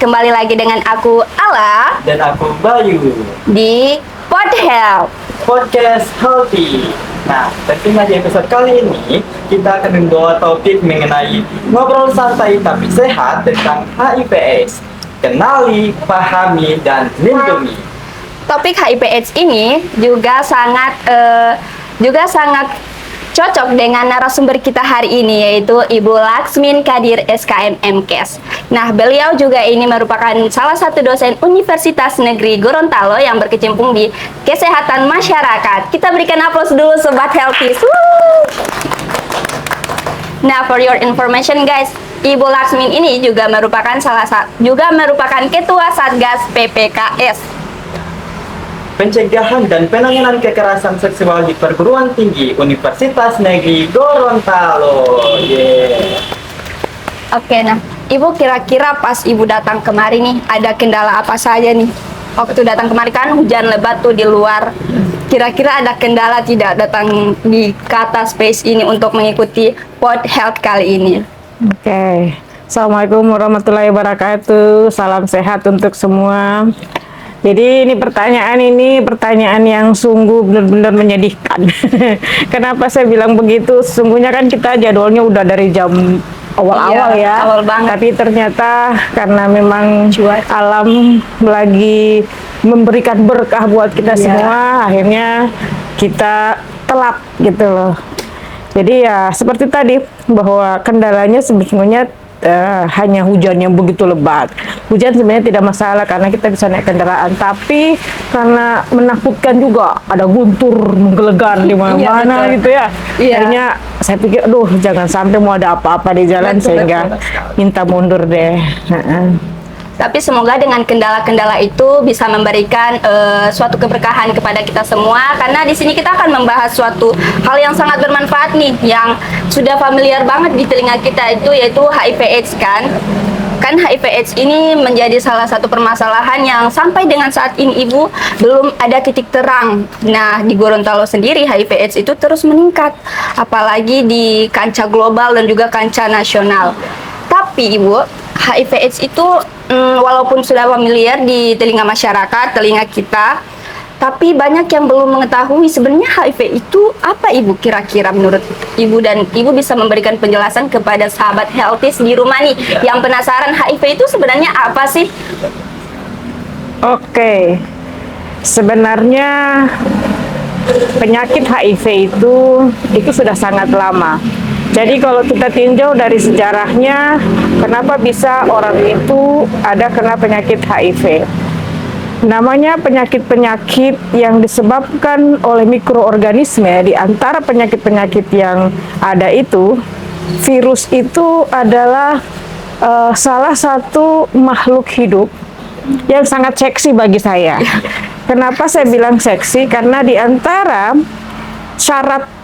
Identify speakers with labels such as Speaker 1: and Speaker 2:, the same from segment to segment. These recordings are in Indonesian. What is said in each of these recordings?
Speaker 1: kembali lagi dengan aku Ala
Speaker 2: Dan aku Bayu
Speaker 1: di Podhealth.
Speaker 2: Podcast Healthy. Nah, tentunya di episode kali ini kita akan membawa topik mengenai ngobrol santai tapi sehat tentang HIV/AIDS. Kenali, pahami, dan lindungi.
Speaker 1: Topik HIV/AIDS ini juga sangat cocok dengan narasumber kita hari ini, yaitu Ibu Laksmin Kadir SKM MKes. Nah, beliau juga ini merupakan salah satu dosen Universitas Negeri Gorontalo yang berkecimpung di kesehatan masyarakat. Kita berikan aplaus dulu Sobat Healthy. Nah, for your information guys, Ibu Laksmin ini juga merupakan ketua Satgas PPKS,
Speaker 2: Pencegahan dan Penanganan Kekerasan Seksual di Perguruan Tinggi Universitas Negeri Gorontalo.
Speaker 1: Oke, nah, Ibu kira-kira pas Ibu datang kemari nih, ada kendala apa saja nih? Waktu datang kemari kan hujan lebat tuh di luar. Kira-kira ada kendala tidak datang di Kata Space ini untuk mengikuti Podhealth kali ini?
Speaker 3: Oke. Assalamualaikum warahmatullahi wabarakatuh. Salam sehat untuk semua. Jadi ini pertanyaan yang sungguh benar-benar menyedihkan. Kenapa saya bilang begitu? Sesungguhnya kan kita jadwalnya udah dari jam awal-awal ya.
Speaker 1: Awal banget.
Speaker 3: Tapi ternyata karena memang alam lagi memberikan berkah buat kita semua, akhirnya kita telat gitu loh. Jadi ya seperti tadi bahwa kendalanya sebetulnya hanya hujan yang begitu lebat. Hujan sebenarnya tidak masalah karena kita bisa naik kendaraan, tapi karena menakutkan juga, ada guntur menggelegar di mana-mana gitu ya. Akhirnya saya pikir, aduh jangan sampai mau ada apa-apa di jalan, sehingga minta mundur deh.
Speaker 1: Tapi semoga dengan kendala-kendala itu bisa memberikan suatu keberkahan kepada kita semua, karena di sini kita akan membahas suatu hal yang sangat bermanfaat nih, yang sudah familiar banget di telinga kita, itu yaitu HIV/AIDS kan. Kan HIV/AIDS ini menjadi salah satu permasalahan yang sampai dengan saat ini Ibu belum ada titik terang. Nah, di Gorontalo sendiri HIV/AIDS itu terus meningkat, apalagi di kancah global dan juga kancah nasional. Tapi Ibu, HIV/AIDS itu walaupun sudah familiar di telinga masyarakat, telinga kita, tapi banyak yang belum mengetahui sebenarnya HIV itu apa Ibu, kira-kira menurut Ibu, dan Ibu bisa memberikan penjelasan kepada sahabat Healthies di rumah nih yang penasaran HIV itu sebenarnya apa sih?
Speaker 3: Oke. Sebenarnya penyakit HIV itu sudah sangat lama. Jadi kalau kita tinjau dari sejarahnya, kenapa bisa orang itu ada kena penyakit HIV? Namanya penyakit-penyakit yang disebabkan oleh mikroorganisme. Di antara penyakit-penyakit yang ada itu, virus itu adalah salah satu makhluk hidup yang sangat seksi bagi saya. Kenapa saya bilang seksi? Karena di antara syarat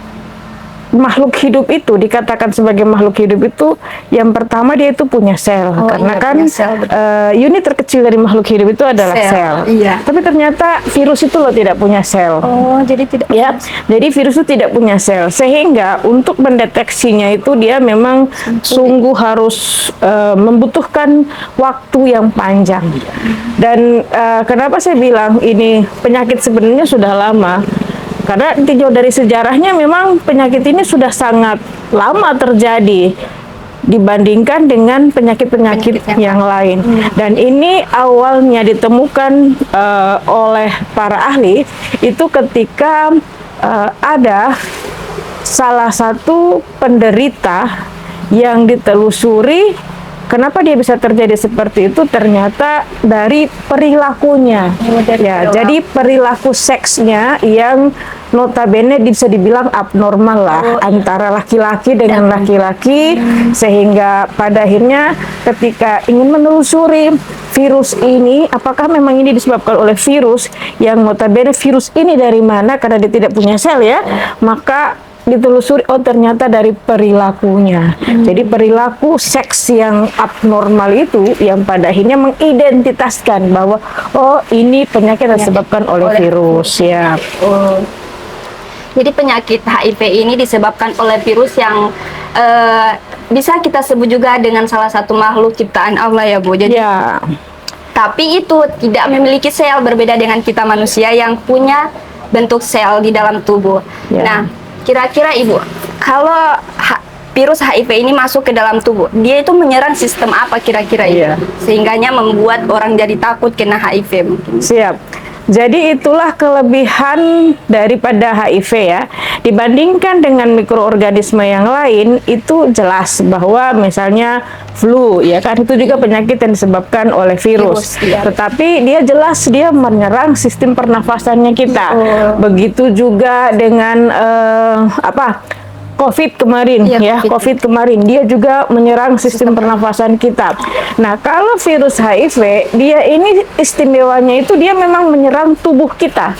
Speaker 3: makhluk hidup itu, dikatakan sebagai makhluk hidup itu, yang pertama dia itu punya sel. Karena kan unit terkecil dari makhluk hidup itu adalah sel. Tapi ternyata virus itu loh tidak punya sel.
Speaker 1: Jadi tidak
Speaker 3: ya. Jadi virus itu tidak punya sel, sehingga untuk mendeteksinya itu dia memang sungguh harus membutuhkan waktu yang panjang. Dan kenapa saya bilang ini penyakit sebenarnya sudah lama? Karena tinjau dari sejarahnya memang penyakit ini sudah sangat lama terjadi dibandingkan dengan penyakit-penyakit yang lain. Dan ini awalnya ditemukan oleh para ahli itu ketika ada salah satu penderita yang ditelusuri. Kenapa dia bisa terjadi seperti itu? Ternyata dari perilakunya. Jadi perilaku seksnya yang notabene bisa dibilang abnormal lah antara laki-laki dengan laki-laki, sehingga pada akhirnya ketika ingin menelusuri virus ini, apakah memang ini disebabkan oleh virus yang notabene virus ini dari mana, karena dia tidak punya sel ya, maka ditelusuri, oh ternyata dari perilakunya. Jadi perilaku seks yang abnormal itu yang pada akhirnya mengidentitaskan bahwa oh ini penyakit yang disebabkan oleh virus ya.
Speaker 1: Jadi penyakit HIV ini disebabkan oleh virus yang bisa kita sebut juga dengan salah satu makhluk ciptaan Allah ya Bu. Jadi tapi itu tidak memiliki sel, berbeda dengan kita manusia yang punya bentuk sel di dalam tubuh.
Speaker 3: Ya.
Speaker 1: Nah, kira-kira Ibu, kalau virus HIV ini masuk ke dalam tubuh, dia itu menyerang sistem apa kira-kira Ibu?
Speaker 3: Iya.
Speaker 1: Sehingganya membuat orang jadi takut kena HIV mungkin.
Speaker 3: Siap. Jadi itulah kelebihan daripada HIV ya. Dibandingkan dengan mikroorganisme yang lain, itu jelas bahwa misalnya flu ya kan, itu juga penyakit yang disebabkan oleh virus.
Speaker 1: Iya.
Speaker 3: Tetapi dia jelas dia menyerang sistem pernafasannya kita. Begitu juga dengan COVID kemarin
Speaker 1: Iya,
Speaker 3: ya, COVID kemarin dia juga menyerang sistem pernafasan kita. Nah, kalau virus HIV dia ini istimewanya itu dia memang menyerang tubuh kita.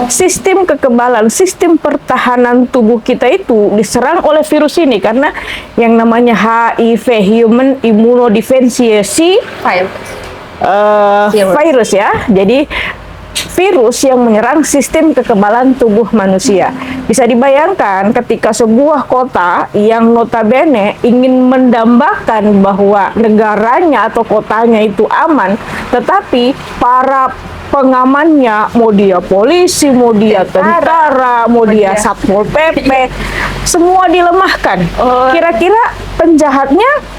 Speaker 3: Sistem kekebalan, sistem pertahanan tubuh kita itu diserang oleh virus ini karena yang namanya HIV, Human Immunodeficiency virus ya. Jadi virus yang menyerang sistem kekebalan tubuh manusia. Bisa dibayangkan ketika sebuah kota yang notabene ingin mendambakan bahwa negaranya atau kotanya itu aman, tetapi para pengamannya, mau dia polisi, mau dia tentara, mau dia Satpol PP, semua dilemahkan. Kira-kira penjahatnya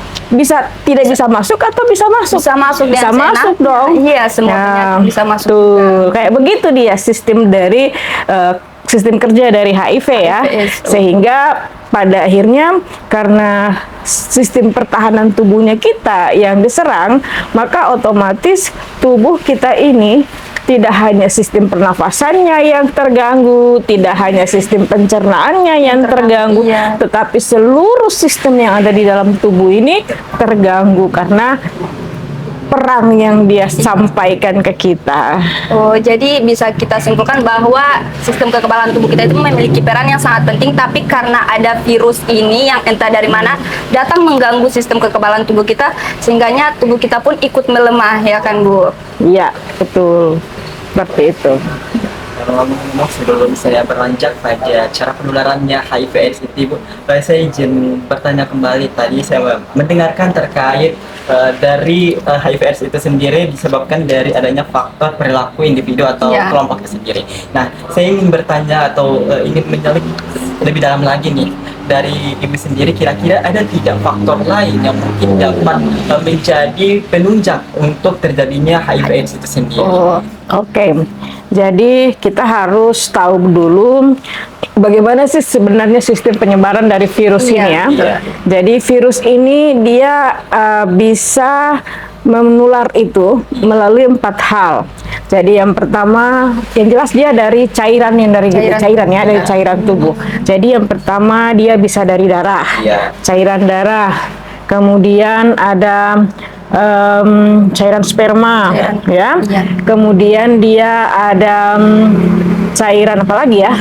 Speaker 3: tidak bisa masuk atau bisa masuk?
Speaker 1: Bisa masuk dan
Speaker 3: bisa masuk
Speaker 1: seenaknya.
Speaker 3: dong.
Speaker 1: Iya, semua penyakit bisa masuk
Speaker 3: Tuh,
Speaker 1: juga.
Speaker 3: kayak begitu dia sistem dari sistem kerja dari HIV ya. Sehingga pada akhirnya karena sistem pertahanan tubuhnya kita yang diserang, maka otomatis tubuh kita ini tidak hanya sistem pernafasannya yang terganggu, tidak hanya sistem pencernaannya yang terganggu, tetapi seluruh sistem yang ada di dalam tubuh ini terganggu karena perang yang dia sampaikan ke kita.
Speaker 1: Oh, jadi bisa kita simpulkan bahwa sistem kekebalan tubuh kita itu memiliki peran yang sangat penting, tapi karena ada virus ini yang entah dari mana datang mengganggu sistem kekebalan tubuh kita, sehingganya tubuh kita pun ikut melemah, ya kan Bu?
Speaker 3: Iya, betul. Seperti itu.
Speaker 2: Kalau ngomong sebelum saya berlanjut pada cara penularannya HIV/AIDS itu, Bu, saya izin bertanya kembali. Tadi saya mendengarkan terkait dari HIV/AIDS itu sendiri disebabkan dari adanya faktor perilaku individu atau kelompok itu sendiri. Nah, saya ingin bertanya atau ingin menyelip lebih dalam lagi nih, dari Ibu sendiri kira-kira ada tidak faktor lain yang mungkin dapat menjadi penunjang untuk terjadinya HIV/AIDS itu sendiri?
Speaker 3: Oke. Jadi kita harus tahu dulu bagaimana sih sebenarnya sistem penyebaran dari virus ini ya. Jadi virus ini dia bisa menular itu melalui 4 hal. Jadi yang pertama, yang jelas dia dari cairan dari cairan tubuh. Jadi yang pertama dia bisa dari darah, cairan darah. Kemudian ada cairan sperma, kemudian dia ada cairan apa lagi ya?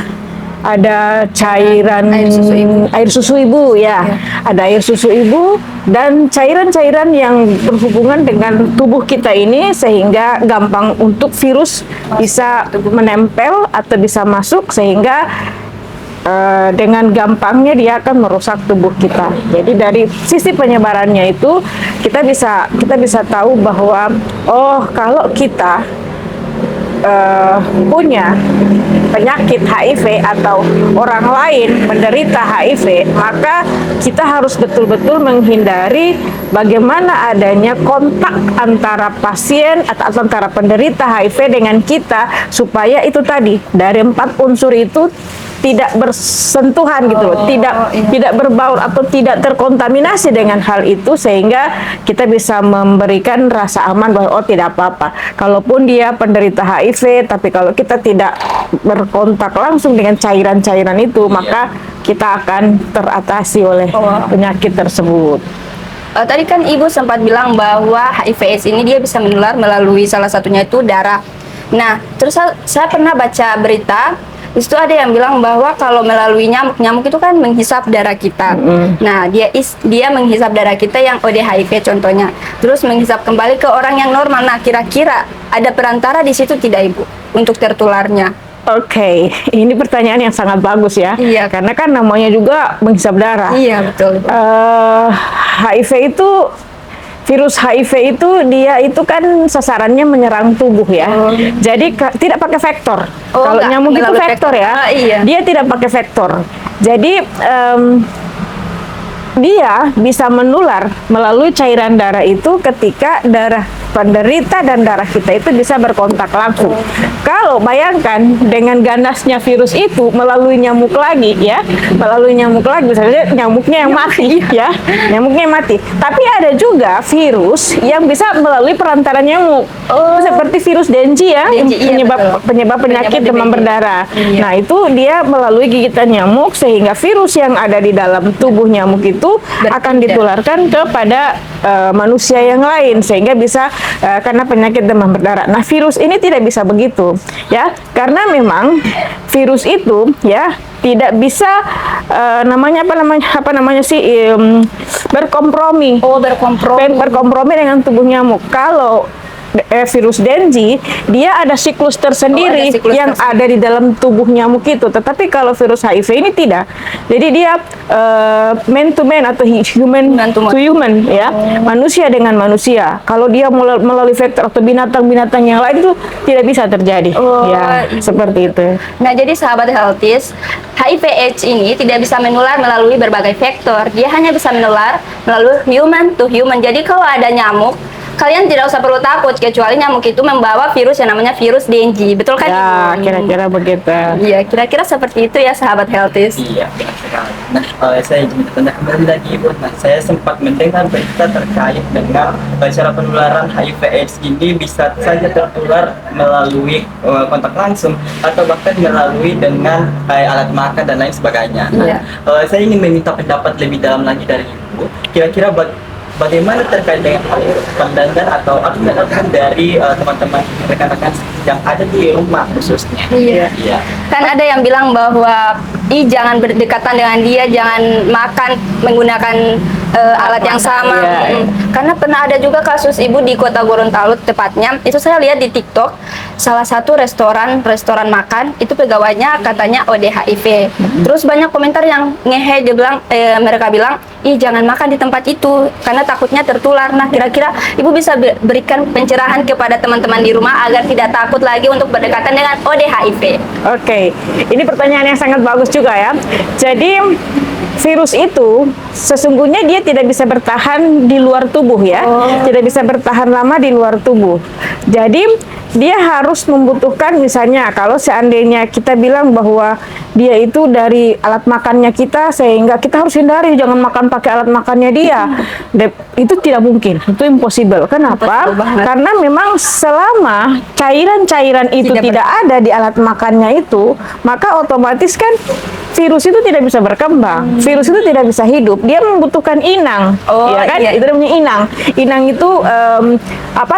Speaker 3: Ada cairan air susu ibu ya. Ada air susu ibu dan cairan-cairan yang berhubungan dengan tubuh kita ini sehingga gampang untuk virus bisa menempel atau bisa masuk sehingga dengan gampangnya dia akan merusak tubuh kita. Jadi dari sisi penyebarannya itu kita bisa tahu bahwa kalau kita punya penyakit HIV atau orang lain menderita HIV, maka kita harus betul-betul menghindari bagaimana adanya kontak antara pasien atau antara penderita HIV dengan kita supaya itu tadi dari 4 unsur itu tidak bersentuhan gitu loh, tidak berbaur atau tidak terkontaminasi dengan hal itu sehingga kita bisa memberikan rasa aman bahwa tidak apa-apa. Kalaupun dia penderita HIV, tapi kalau kita tidak berkontak langsung dengan cairan-cairan itu, maka kita akan teratasi oleh penyakit tersebut.
Speaker 1: Tadi kan Ibu sempat bilang bahwa HIV/AIDS ini dia bisa menular melalui salah satunya itu darah. Nah, terus saya pernah baca berita. Di situ ada yang bilang bahwa kalau melalui nyamuk itu kan menghisap darah kita. Nah, dia menghisap darah kita yang ODHIV contohnya. Terus menghisap kembali ke orang yang normal. Nah, kira-kira ada perantara di situ tidak Ibu untuk tertularnya?
Speaker 3: Oke, ini pertanyaan yang sangat bagus ya.
Speaker 1: Iya.
Speaker 3: Karena kan namanya juga menghisap darah.
Speaker 1: Iya, betul.
Speaker 3: HIV itu virus HIV itu dia itu kan sasarannya menyerang tubuh ya. Jadi tidak pakai vektor.
Speaker 1: Oh,
Speaker 3: Kalau
Speaker 1: enggak,
Speaker 3: nyamuk itu
Speaker 1: melalui
Speaker 3: vektor ya.
Speaker 1: vektor. Iya.
Speaker 3: Dia tidak pakai vektor. Jadi dia bisa menular melalui cairan darah itu ketika darah penderita dan darah kita itu bisa berkontak langsung. Kalau bayangkan dengan ganasnya virus itu melalui nyamuk lagi ya, melalui nyamuk lagi misalnya nyamuknya yang mati ya, nyamuknya yang mati. Tapi ada juga virus yang bisa melalui perantara nyamuk. Seperti virus Dengue ya,
Speaker 1: Dengue, iya, betul.
Speaker 3: penyebab penyakit
Speaker 1: Penyebab
Speaker 3: demam
Speaker 1: DBD.
Speaker 3: berdarah.
Speaker 1: Iya.
Speaker 3: Nah, itu dia melalui gigitan nyamuk sehingga virus yang ada di dalam tubuh nyamuk itu akan ditularkan kepada manusia yang lain sehingga bisa karena penyakit demam berdarah. Nah, virus ini tidak bisa begitu ya, karena memang virus itu ya tidak bisa berkompromi. Berkompromi dengan tubuh nyamuk. Kalau virus Dengue dia ada siklus tersendiri
Speaker 1: ada siklus
Speaker 3: yang
Speaker 1: tersendiri.
Speaker 3: ada di dalam tubuh nyamuk itu. Tetapi kalau virus HIV ini tidak. Jadi dia man to man atau human
Speaker 1: Man to man.
Speaker 3: to human ya, manusia dengan manusia. Kalau dia melalui vektor atau binatang-binatang yang lain itu tidak bisa terjadi. Ya, seperti itu.
Speaker 1: Nah, jadi sahabat Healthies, HIV/AIDS ini tidak bisa menular melalui berbagai vektor. Dia hanya bisa menular melalui human to human. Jadi kalau ada nyamuk, kalian tidak usah perlu takut, kecuali nyamuk itu membawa virus yang namanya virus Dengue. Betul kan?
Speaker 3: Ya,
Speaker 1: Ibu?
Speaker 3: kira-kira begitu.
Speaker 1: Iya, kira-kira seperti itu ya sahabat Healthies.
Speaker 2: Iya, benar sekali. Nah, saya ingin bertanya kembali lagi, Ibu. Nah, saya sempat mendengar berita terkait dengan cara penularan HIV/AIDS ini bisa saja tertular melalui kontak langsung atau bahkan melalui dengan alat makan dan lain sebagainya. Nah,
Speaker 1: Iya.
Speaker 2: saya ingin meminta pendapat lebih dalam lagi dari Ibu. Kira-kira bagaimana terkait dengan hal itu, pandangan atau argumen dari teman-teman rekan-rekan yang ada di rumah khususnya?
Speaker 1: Iya.
Speaker 2: Iya.
Speaker 1: Kan ada yang bilang bahwa jangan berdekatan dengan dia, jangan makan menggunakan alat yang sama.
Speaker 3: Iya.
Speaker 1: Karena pernah ada juga kasus ibu di Kota Gorontalo tepatnya. Itu saya lihat di TikTok, salah satu restoran makan itu pegawainya katanya ODHIV. Terus banyak komentar yang ngehe, dia bilang mereka bilang, "Ih, jangan makan di tempat itu karena takutnya tertular." Nah, kira-kira ibu bisa berikan pencerahan kepada teman-teman di rumah agar tidak takut lagi untuk berdekatan dengan ODHIV.
Speaker 3: Oke, ini pertanyaan yang sangat bagus juga ya. Jadi virus itu sesungguhnya dia tidak bisa bertahan di luar tubuh ya, tidak bisa bertahan lama di luar tubuh. Jadi dia harus membutuhkan, misalnya kalau seandainya kita bilang bahwa dia itu dari alat makannya kita, sehingga kita harus hindari jangan makan pakai alat makannya dia. Itu tidak mungkin, itu impossible. Kenapa?
Speaker 1: Impossible banget.
Speaker 3: Karena memang selama cairan-cairan itu tidak ada di alat makannya itu, maka otomatis kan virus itu tidak bisa berkembang, virus itu tidak bisa hidup. Dia membutuhkan inang, ya kan?
Speaker 1: Iya.
Speaker 3: Itu namanya inang. Inang itu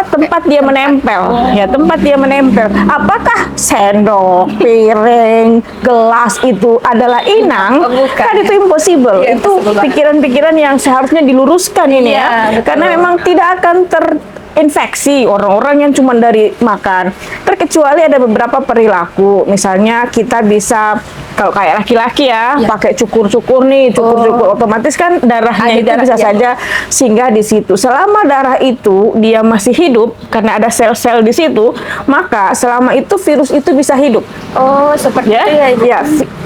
Speaker 3: tempat dia menempel, ya tempat dia menempel. Apakah sendok, piring, gelas itu adalah inang?
Speaker 1: Oh, bukan.
Speaker 3: Kan itu impossible.
Speaker 1: Iya,
Speaker 3: Itu
Speaker 1: impossible banget.
Speaker 3: pikiran-pikiran yang seharusnya diluruskan ini
Speaker 1: Iya,
Speaker 3: ya,
Speaker 1: betul.
Speaker 3: karena memang tidak akan terinfeksi orang-orang yang cuma dari makan. Terkecuali ada beberapa perilaku, misalnya kita bisa kalau kayak laki-laki ya, pakai cukur-cukur nih, cukur-cukur otomatis kan darahnya
Speaker 1: Ada
Speaker 3: itu
Speaker 1: darah,
Speaker 3: bisa
Speaker 1: ya.
Speaker 3: saja singgah di situ. Selama darah itu dia masih hidup karena ada sel-sel di situ, maka selama itu virus itu bisa hidup.
Speaker 1: Oh, seperti
Speaker 3: Ya,
Speaker 1: itu ya, Ibu.
Speaker 3: ya.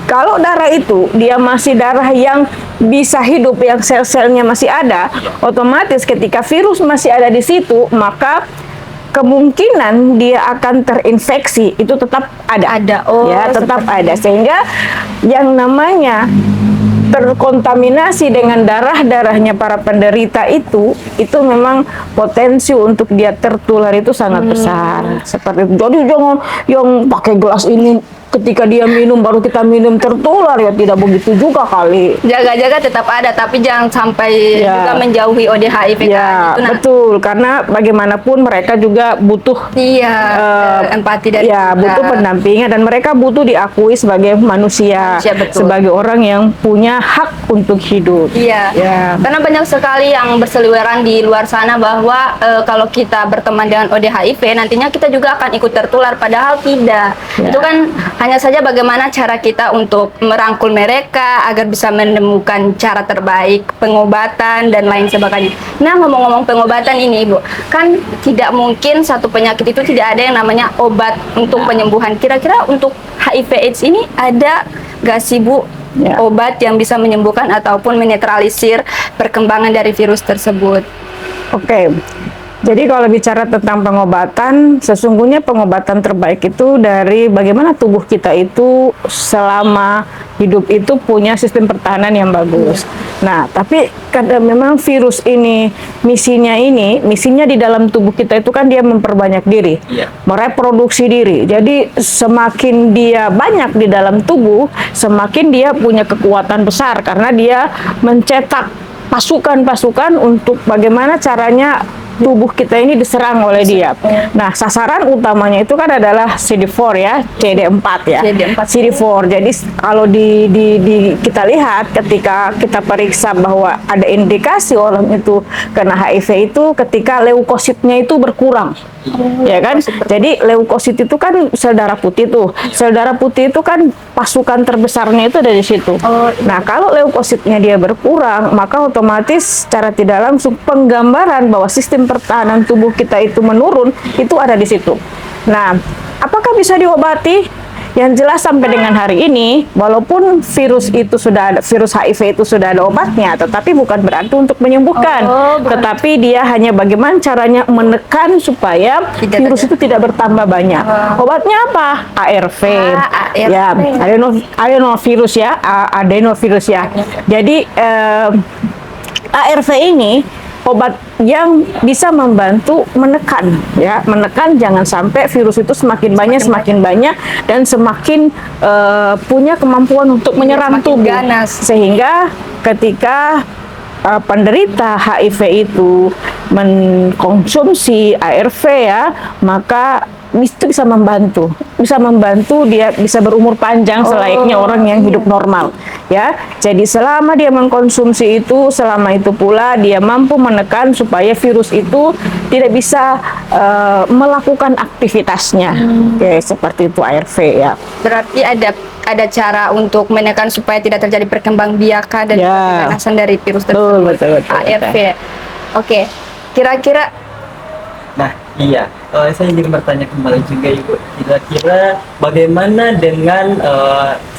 Speaker 3: Kalau darah itu dia masih darah yang bisa hidup, yang sel-selnya masih ada, otomatis ketika virus masih ada di situ, maka kemungkinan dia akan terinfeksi itu tetap ada.
Speaker 1: Ada. Oh,
Speaker 3: ya, tetap
Speaker 1: seperti
Speaker 3: ada. Sehingga yang namanya terkontaminasi dengan darahnya para penderita itu memang potensi untuk dia tertular itu sangat besar. Seperti itu. Jadi jangan yang pakai gelas ini ketika dia minum baru kita minum tertular, ya tidak begitu juga kali.
Speaker 1: Jaga-jaga tetap ada, tapi jangan sampai
Speaker 3: Ya.
Speaker 1: juga menjauhi ODHIV
Speaker 3: Ya,
Speaker 1: kan. Itu, nah.
Speaker 3: betul, karena bagaimanapun mereka juga butuh
Speaker 1: Iya, empati dari
Speaker 3: ya,
Speaker 1: kita.
Speaker 3: butuh pendampingan dan mereka butuh diakui sebagai manusia,
Speaker 1: Manusia, betul.
Speaker 3: sebagai orang yang punya hak untuk hidup.
Speaker 1: Iya,
Speaker 3: Ya.
Speaker 1: karena banyak sekali yang berseliweran di luar sana bahwa kalau kita berteman dengan ODHIV nantinya kita juga akan ikut tertular, padahal tidak.
Speaker 3: Ya.
Speaker 1: Itu kan Hanya saja bagaimana cara kita untuk merangkul mereka agar bisa menemukan cara terbaik pengobatan dan lain sebagainya. Nah, ngomong-ngomong pengobatan ini, Ibu, kan tidak mungkin satu penyakit itu tidak ada yang namanya obat untuk penyembuhan. Kira-kira untuk HIV/AIDS ini ada gak sih, Bu,
Speaker 3: Ya.
Speaker 1: obat yang bisa menyembuhkan ataupun menetralisir perkembangan dari virus tersebut?
Speaker 3: Oke. Jadi kalau bicara tentang pengobatan, sesungguhnya pengobatan terbaik itu dari bagaimana tubuh kita itu selama hidup itu punya sistem pertahanan yang bagus. Nah, tapi kadang memang virus ini, misinya di dalam tubuh kita itu kan dia memperbanyak diri,
Speaker 2: Iya.
Speaker 3: mereproduksi diri. Jadi semakin dia banyak di dalam tubuh, semakin dia punya kekuatan besar karena dia mencetak pasukan-pasukan untuk bagaimana caranya tubuh kita ini diserang oleh dia. Nah, sasaran utamanya itu kan adalah CD4 ya, CD4 ya. CD4. Jadi kalau kita lihat ketika kita periksa bahwa ada indikasi orang itu kena HIV itu ketika leukositnya itu berkurang. Ya kan? Jadi leukosit itu kan sel darah putih tuh. Sel darah putih itu kan pasukan terbesarnya itu ada di situ. Nah, kalau leukositnya dia berkurang, maka otomatis secara tidak langsung penggambaran bahwa sistem pertahanan tubuh kita itu menurun, itu ada di situ. Nah, apakah bisa diobati? Yang jelas sampai dengan hari ini, walaupun virus HIV itu sudah ada obatnya, tetapi bukan berarti untuk menyembuhkan. Tetapi dia hanya bagaimana caranya menekan supaya virus itu tidak bertambah banyak. Obatnya apa? ARV. Ya, adenovirus ya, adenovirus ya. Jadi ARV ini obat yang bisa membantu menekan jangan sampai virus itu semakin banyak dan semakin punya kemampuan untuk menyerang tubuh sehingga ketika penderita HIV itu mengkonsumsi ARV ya, maka itu bisa membantu dia bisa berumur panjang selayaknya orang yang hidup normal ya. Jadi selama dia mengkonsumsi itu, selama itu pula dia mampu menekan supaya virus itu tidak bisa melakukan aktivitasnya. Oke, seperti itu ARV ya.
Speaker 1: Berarti ada cara untuk menekan supaya tidak terjadi perkembangbiakan dan keganasan dari virus tersebut.
Speaker 3: Betul.
Speaker 1: ARV. Oke. Kira-kira
Speaker 2: Nah, iya. Saya ingin bertanya kembali juga, Ibu. Kira-kira bagaimana dengan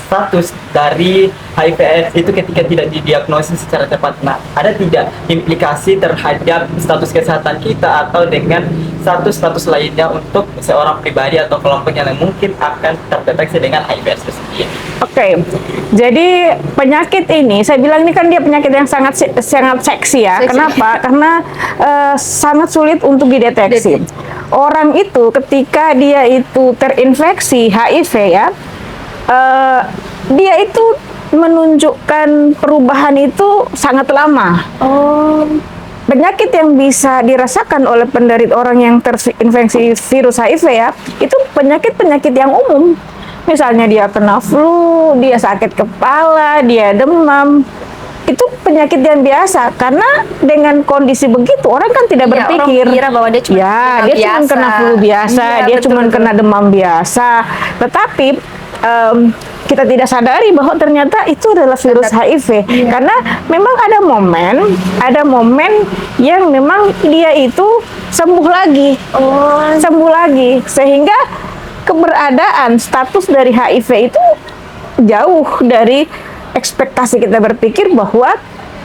Speaker 2: status dari HIV/AIDS itu ketika tidak didiagnosis secara tepat? Nah, ada tidak implikasi terhadap status kesehatan kita atau dengan status-status lainnya untuk seorang pribadi atau kelompok yang mungkin akan terdeteksi dengan HIV/AIDS tersebut?
Speaker 3: Oke, jadi penyakit ini, saya bilang ini kan dia penyakit yang sangat seksi ya. Kenapa? Karena sangat sulit untuk dideteksi. Orang itu ketika dia itu terinfeksi HIV ya, dia itu menunjukkan perubahan itu sangat lama. Penyakit yang bisa dirasakan oleh penderita orang yang terinfeksi virus HIV ya, itu penyakit-penyakit yang umum. Misalnya dia kena flu, dia sakit kepala, dia demam. Itu penyakit yang biasa karena dengan kondisi begitu orang kan tidak berpikir
Speaker 1: orang kira bahwa dia cuma
Speaker 3: kena flu biasa, dia cuma kena demam biasa. Tetapi kita tidak sadari bahwa ternyata itu adalah virus HIV karena memang ada momen yang memang dia itu sembuh lagi sehingga keberadaan status dari HIV itu jauh dari ekspektasi kita berpikir bahwa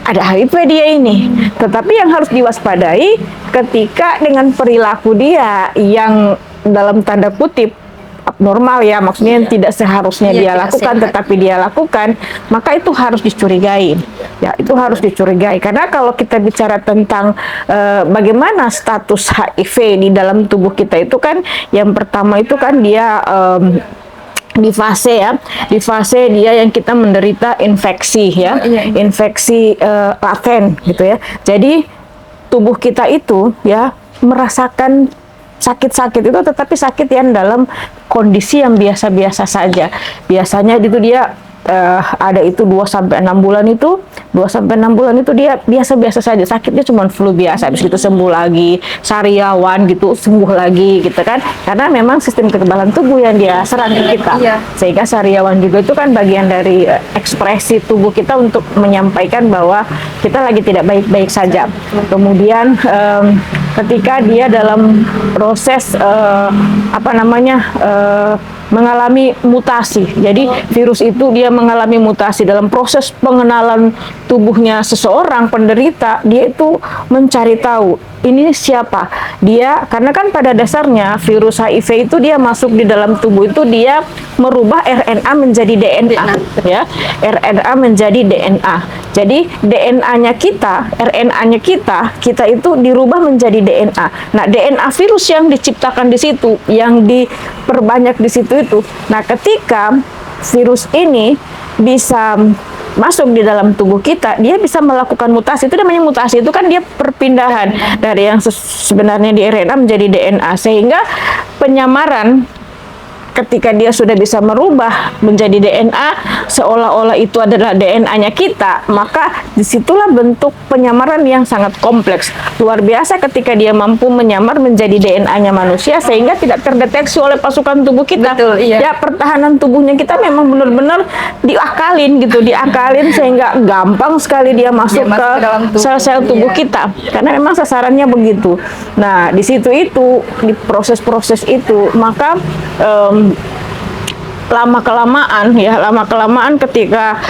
Speaker 3: ada HIV dia ini. Tetapi yang harus diwaspadai ketika dengan perilaku dia yang dalam tanda kutip abnormal ya, maksudnya yang tidak seharusnya dia lakukan tetapi dia lakukan, maka itu harus dicurigai. Ya, itu harus dicurigai karena kalau kita bicara tentang bagaimana status HIV di dalam tubuh kita itu kan yang pertama itu kan dia di fase dia yang kita menderita infeksi ya, infeksi laten gitu ya. Jadi tubuh kita itu ya merasakan sakit-sakit itu, tetapi sakit yang dalam kondisi yang biasa-biasa saja. Biasanya itu dia ada itu 2 sampai 6 bulan itu, 2 sampai 6 bulan itu dia biasa-biasa saja, sakitnya cuma flu biasa, habis itu sembuh lagi, sariawan gitu sembuh lagi gitu kan, karena memang sistem kekebalan tubuh yang dia serang ke kita.
Speaker 1: Iya.
Speaker 3: Sehingga sariawan juga itu kan bagian dari ekspresi tubuh kita untuk menyampaikan bahwa kita lagi tidak baik-baik saja. Kemudian ketika dia dalam proses mengalami mutasi. Jadi virus itu dia mengalami mutasi dalam proses pengenalan tubuhnya seseorang penderita, dia itu mencari tahu ini siapa dia, karena kan pada dasarnya virus HIV itu dia masuk di dalam tubuh itu dia merubah RNA menjadi DNA, ya, RNA menjadi DNA. Jadi DNA-nya kita, RNA-nya kita itu dirubah menjadi DNA. Nah, DNA virus yang diciptakan di situ, yang diperbanyak di situ itu. Nah, ketika virus ini bisa masuk di dalam tubuh kita, dia bisa melakukan mutasi. Itu namanya mutasi. Itu kan dia perpindahan dari yang sebenarnya di RNA menjadi DNA, sehingga penyamaran ketika dia sudah bisa merubah menjadi DNA seolah-olah itu adalah DNA-nya kita, maka disitulah bentuk penyamaran yang sangat kompleks, luar biasa ketika dia mampu menyamar menjadi DNA-nya manusia sehingga tidak terdeteksi oleh pasukan tubuh kita.
Speaker 1: Betul, iya.
Speaker 3: Ya, pertahanan tubuhnya kita memang benar-benar diakalin gitu, diakalin sehingga gampang sekali dia masuk
Speaker 1: masuk ke dalam
Speaker 3: ke
Speaker 1: tubuh.
Speaker 3: sel-sel tubuh
Speaker 1: Iya.
Speaker 3: kita, karena memang sasarannya begitu. Nah, di situ itu, di proses-proses itu, maka lama-kelamaan ketika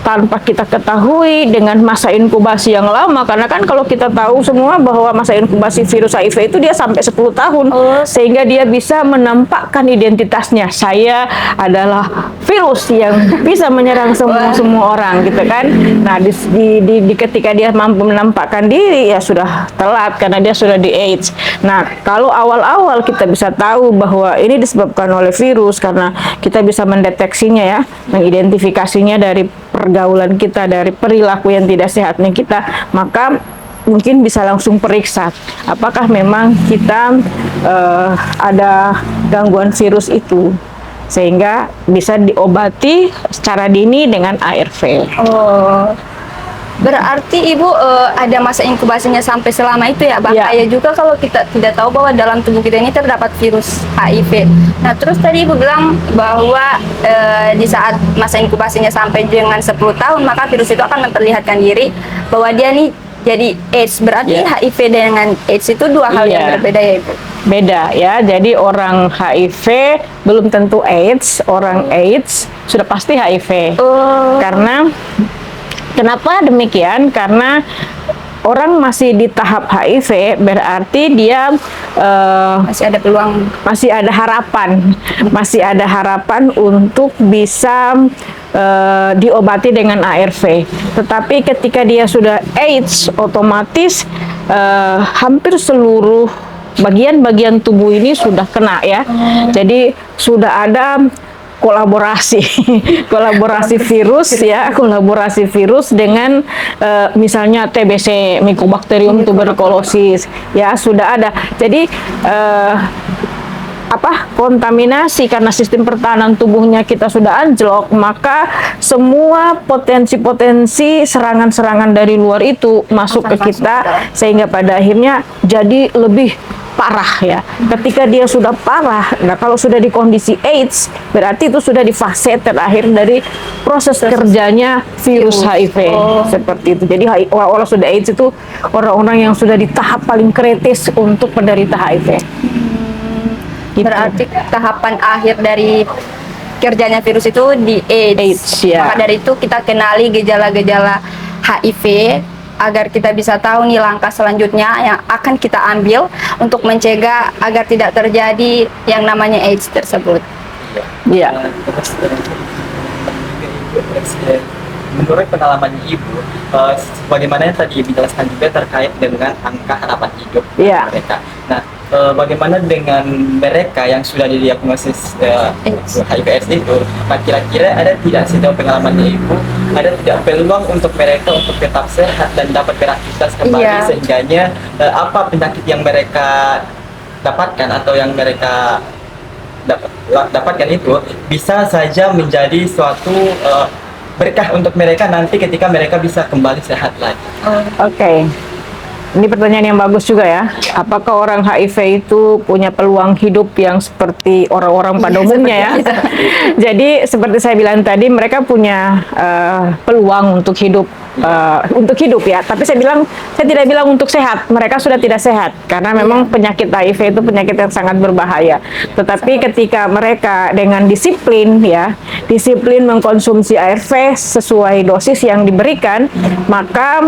Speaker 3: tanpa kita ketahui dengan masa inkubasi yang lama, karena kan kalau kita tahu semua bahwa masa inkubasi virus HIV itu dia sampai 10 tahun, sehingga dia bisa menampakkan identitasnya, saya adalah virus yang bisa menyerang semua orang gitu kan. Nah, di ketika dia mampu menampakkan diri, ya sudah telat karena dia sudah di AIDS. Nah, kalau awal-awal kita bisa tahu bahwa ini disebabkan oleh virus, karena kita bisa mendeteksinya ya, mengidentifikasinya dari pergaulan kita, dari perilaku yang tidak sehatnya kita, maka mungkin bisa langsung periksa apakah memang kita ada gangguan virus itu, sehingga bisa diobati secara dini dengan ARV.
Speaker 1: Oh, berarti Ibu ada masa inkubasinya sampai selama itu ya? Bahaya juga kalau kita tidak tahu bahwa dalam tubuh kita ini terdapat virus HIV. Nah, terus tadi Ibu bilang bahwa di saat masa inkubasinya sampai dengan 10 tahun, maka virus itu akan memperlihatkan diri bahwa dia nih jadi AIDS. Berarti HIV dengan AIDS itu dua hal yang berbeda ya Ibu?
Speaker 3: Beda ya, jadi orang HIV belum tentu AIDS, orang AIDS sudah pasti HIV. Karena kenapa demikian? Karena orang masih di tahap HIV, berarti dia
Speaker 1: Masih ada peluang,
Speaker 3: masih ada harapan untuk bisa diobati dengan ARV. Tetapi ketika dia sudah AIDS, otomatis hampir seluruh bagian-bagian tubuh ini sudah kena ya. Jadi sudah ada kolaborasi virus ya, kolaborasi virus dengan misalnya TBC, Mycobacterium tuberculosis ya, sudah ada. Jadi kontaminasi karena sistem pertahanan tubuhnya kita sudah anjlok, maka semua potensi-potensi serangan-serangan dari luar itu masuk ke kita, sehingga pada akhirnya jadi lebih parah ya. Ketika dia sudah parah, nah kalau sudah di kondisi AIDS, berarti itu sudah di fase terakhir dari proses kerjanya virus HIV. Seperti itu. Jadi orang sudah AIDS itu orang-orang yang sudah di tahap paling kritis untuk penderita HIV. Gitu.
Speaker 1: berarti tahapan akhir dari kerjanya virus itu di AIDS.
Speaker 3: ya.
Speaker 1: Maka dari itu kita kenali gejala-gejala HIV agar kita bisa tahu nih langkah selanjutnya yang akan kita ambil untuk mencegah agar tidak terjadi yang namanya AIDS tersebut.
Speaker 3: Iya.
Speaker 2: Menurut pengalaman Ibu, bagaimana yang tadi dijelaskan juga terkait dengan angka harapan hidup mereka. Nah, bagaimana dengan mereka yang sudah didiagnosis HIV/AIDS itu? Kira-kira ada tidak sih dalam pengalaman Ibu, ada tidak peluang untuk mereka untuk tetap sehat dan dapat beraktivitas kembali, sehingganya apa penyakit yang mereka dapatkan atau yang mereka dapatkan itu bisa saja menjadi suatu berkah untuk mereka nanti ketika mereka bisa kembali sehat lagi.
Speaker 3: Oke. Ini pertanyaan yang bagus juga ya. Apakah orang HIV itu punya peluang hidup yang seperti orang-orang pada umumnya ya? Jadi seperti saya bilang tadi, mereka punya peluang untuk hidup ya. Tapi saya tidak bilang untuk sehat. Mereka sudah tidak sehat karena memang penyakit HIV itu penyakit yang sangat berbahaya. Tetapi ketika mereka dengan disiplin mengkonsumsi ARV sesuai dosis yang diberikan, maka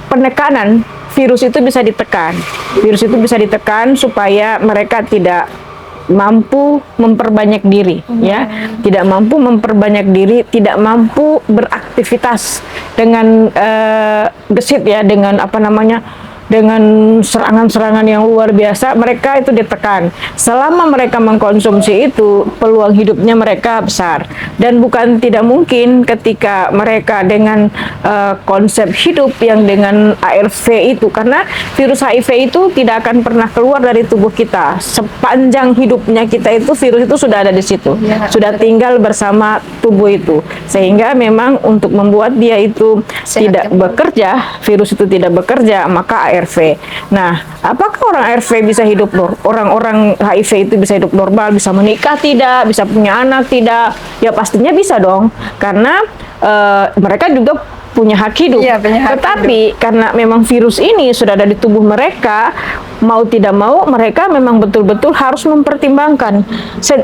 Speaker 3: penekanan virus itu bisa ditekan. Virus itu bisa ditekan supaya mereka tidak mampu memperbanyak diri, ya, tidak mampu memperbanyak diri, tidak mampu beraktivitas dengan gesit ya, dengan dengan serangan-serangan yang luar biasa. Mereka itu ditekan. Selama mereka mengkonsumsi itu, peluang hidupnya mereka besar. Dan bukan tidak mungkin ketika mereka dengan konsep hidup yang dengan ARV itu, karena virus HIV itu tidak akan pernah keluar dari tubuh kita. Sepanjang hidupnya kita itu, virus itu sudah ada di situ, sudah tinggal bersama tubuh itu. Sehingga memang untuk membuat dia itu tidak bekerja, virus itu tidak bekerja, maka ARV. Nah, apakah orang ARV bisa hidup orang-orang HIV itu bisa hidup normal, bisa menikah tidak, bisa punya anak tidak? Ya pastinya bisa dong, karena mereka juga punya hak hidup.
Speaker 1: Iya, punya hak
Speaker 3: Tetapi karena memang virus ini sudah ada di tubuh mereka, mau tidak mau mereka memang betul-betul harus mempertimbangkan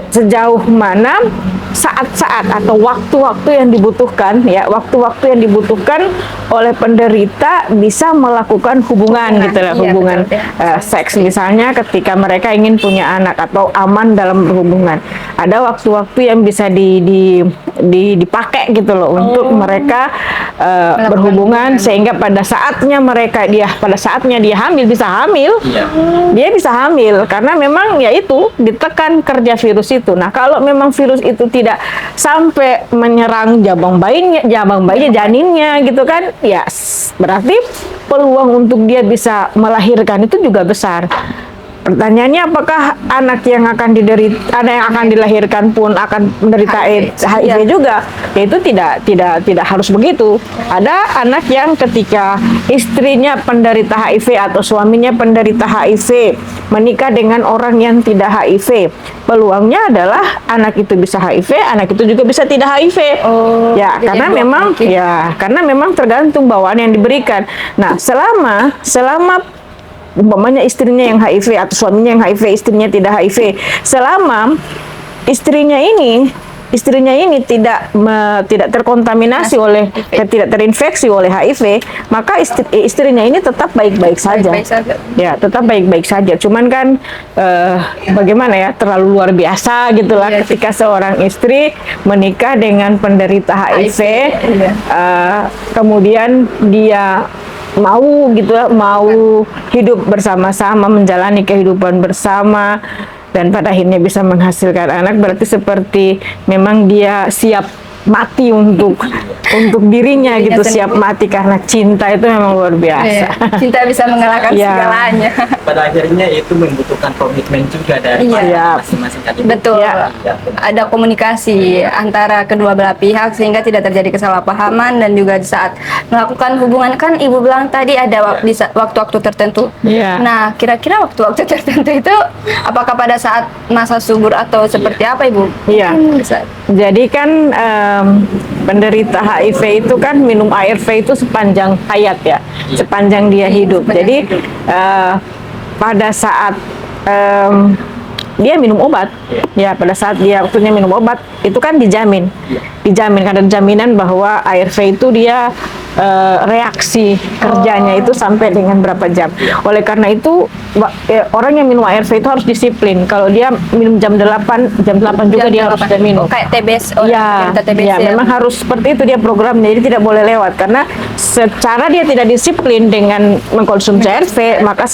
Speaker 3: sejauh mana saat-saat atau waktu-waktu yang dibutuhkan, ya, waktu-waktu yang dibutuhkan oleh penderita bisa melakukan hubungan gitu lah, hubungan seks misalnya ketika mereka ingin punya anak atau aman dalam berhubungan. Ada waktu-waktu yang bisa dipakai gitu loh untuk mereka berhubungan, sehingga pada saatnya dia hamil bisa hamil. Dia bisa hamil karena memang ya itu ditekan kerja virus itu. Nah, kalau memang virus itu tidak sampai menyerang jabang bayinya, janinnya gitu kan, ya berarti peluang untuk dia bisa melahirkan itu juga besar. Pertanyaannya, apakah anak yang akan dilahirkan pun akan menderita HIV juga? Ya itu tidak harus begitu. Ada anak yang ketika istrinya penderita HIV atau suaminya penderita HIV menikah dengan orang yang tidak HIV, peluangnya adalah anak itu bisa HIV, anak itu juga bisa tidak HIV. Ya, karena memang tergantung bawaan yang diberikan. Nah, selama umpamanya istrinya yang HIV atau suaminya yang HIV, istrinya tidak HIV, selama istrinya ini tidak terkontaminasi tidak terinfeksi oleh HIV, maka istrinya ini tetap baik-baik saja. Ya, tetap baik-baik saja. Cuman kan bagaimana ya, terlalu luar biasa gitulah ketika seorang istri menikah dengan penderita HIV, kemudian dia mau hidup bersama-sama, menjalani kehidupan bersama, dan pada akhirnya bisa menghasilkan anak. Berarti seperti memang dia siap mati untuk dirinya gitu, siap mati karena cinta itu memang luar biasa.
Speaker 1: Cinta bisa mengalahkan segalanya.
Speaker 2: Pada akhirnya itu membutuhkan komitmen juga dari masing-masing kandidat.
Speaker 1: Betul. Ada komunikasi antara kedua belah pihak sehingga tidak terjadi kesalahpahaman, dan juga di saat melakukan hubungan, kan Ibu bilang tadi ada waktu-waktu tertentu. Nah, kira-kira waktu-waktu tertentu itu apakah pada saat masa subur atau seperti apa, Ibu?
Speaker 3: Iya. Jadi kan penderita HIV itu kan minum ARV itu sepanjang hayat ya, sepanjang dia hidup. Jadi pada saat dia minum obat, ya pada saat dia waktunya minum obat itu kan dijamin karena jaminan bahwa ARV itu dia reaksi kerjanya itu sampai dengan berapa jam. Oleh karena itu orang yang minum ARV itu harus disiplin. Kalau dia minum jam 8 juga dia harus minum.
Speaker 1: Kayak TBS.
Speaker 3: Memang harus seperti itu dia programnya. Jadi tidak boleh lewat, karena secara dia tidak disiplin dengan mengkonsumsi ARV, maka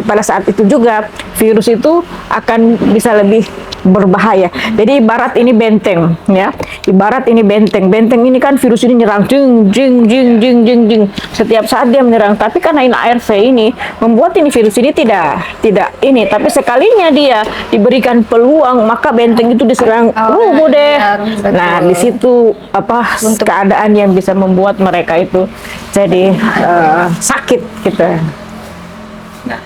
Speaker 3: pada saat itu juga virus itu akan bisa lebih berbahaya. Jadi ibarat ini benteng, ya. Ibarat ini benteng. Benteng ini kan virus ini nyerang, jeng, jeng, jeng, jeng, jeng, jeng. Setiap saat dia menyerang. Tapi karena ini ARV ini membuat ini virus ini tidak ini. Tapi sekalinya dia diberikan peluang, maka benteng itu diserang, rubuh deh. Nah, di situ keadaan yang bisa membuat mereka itu jadi sakit gitu.
Speaker 2: Nah,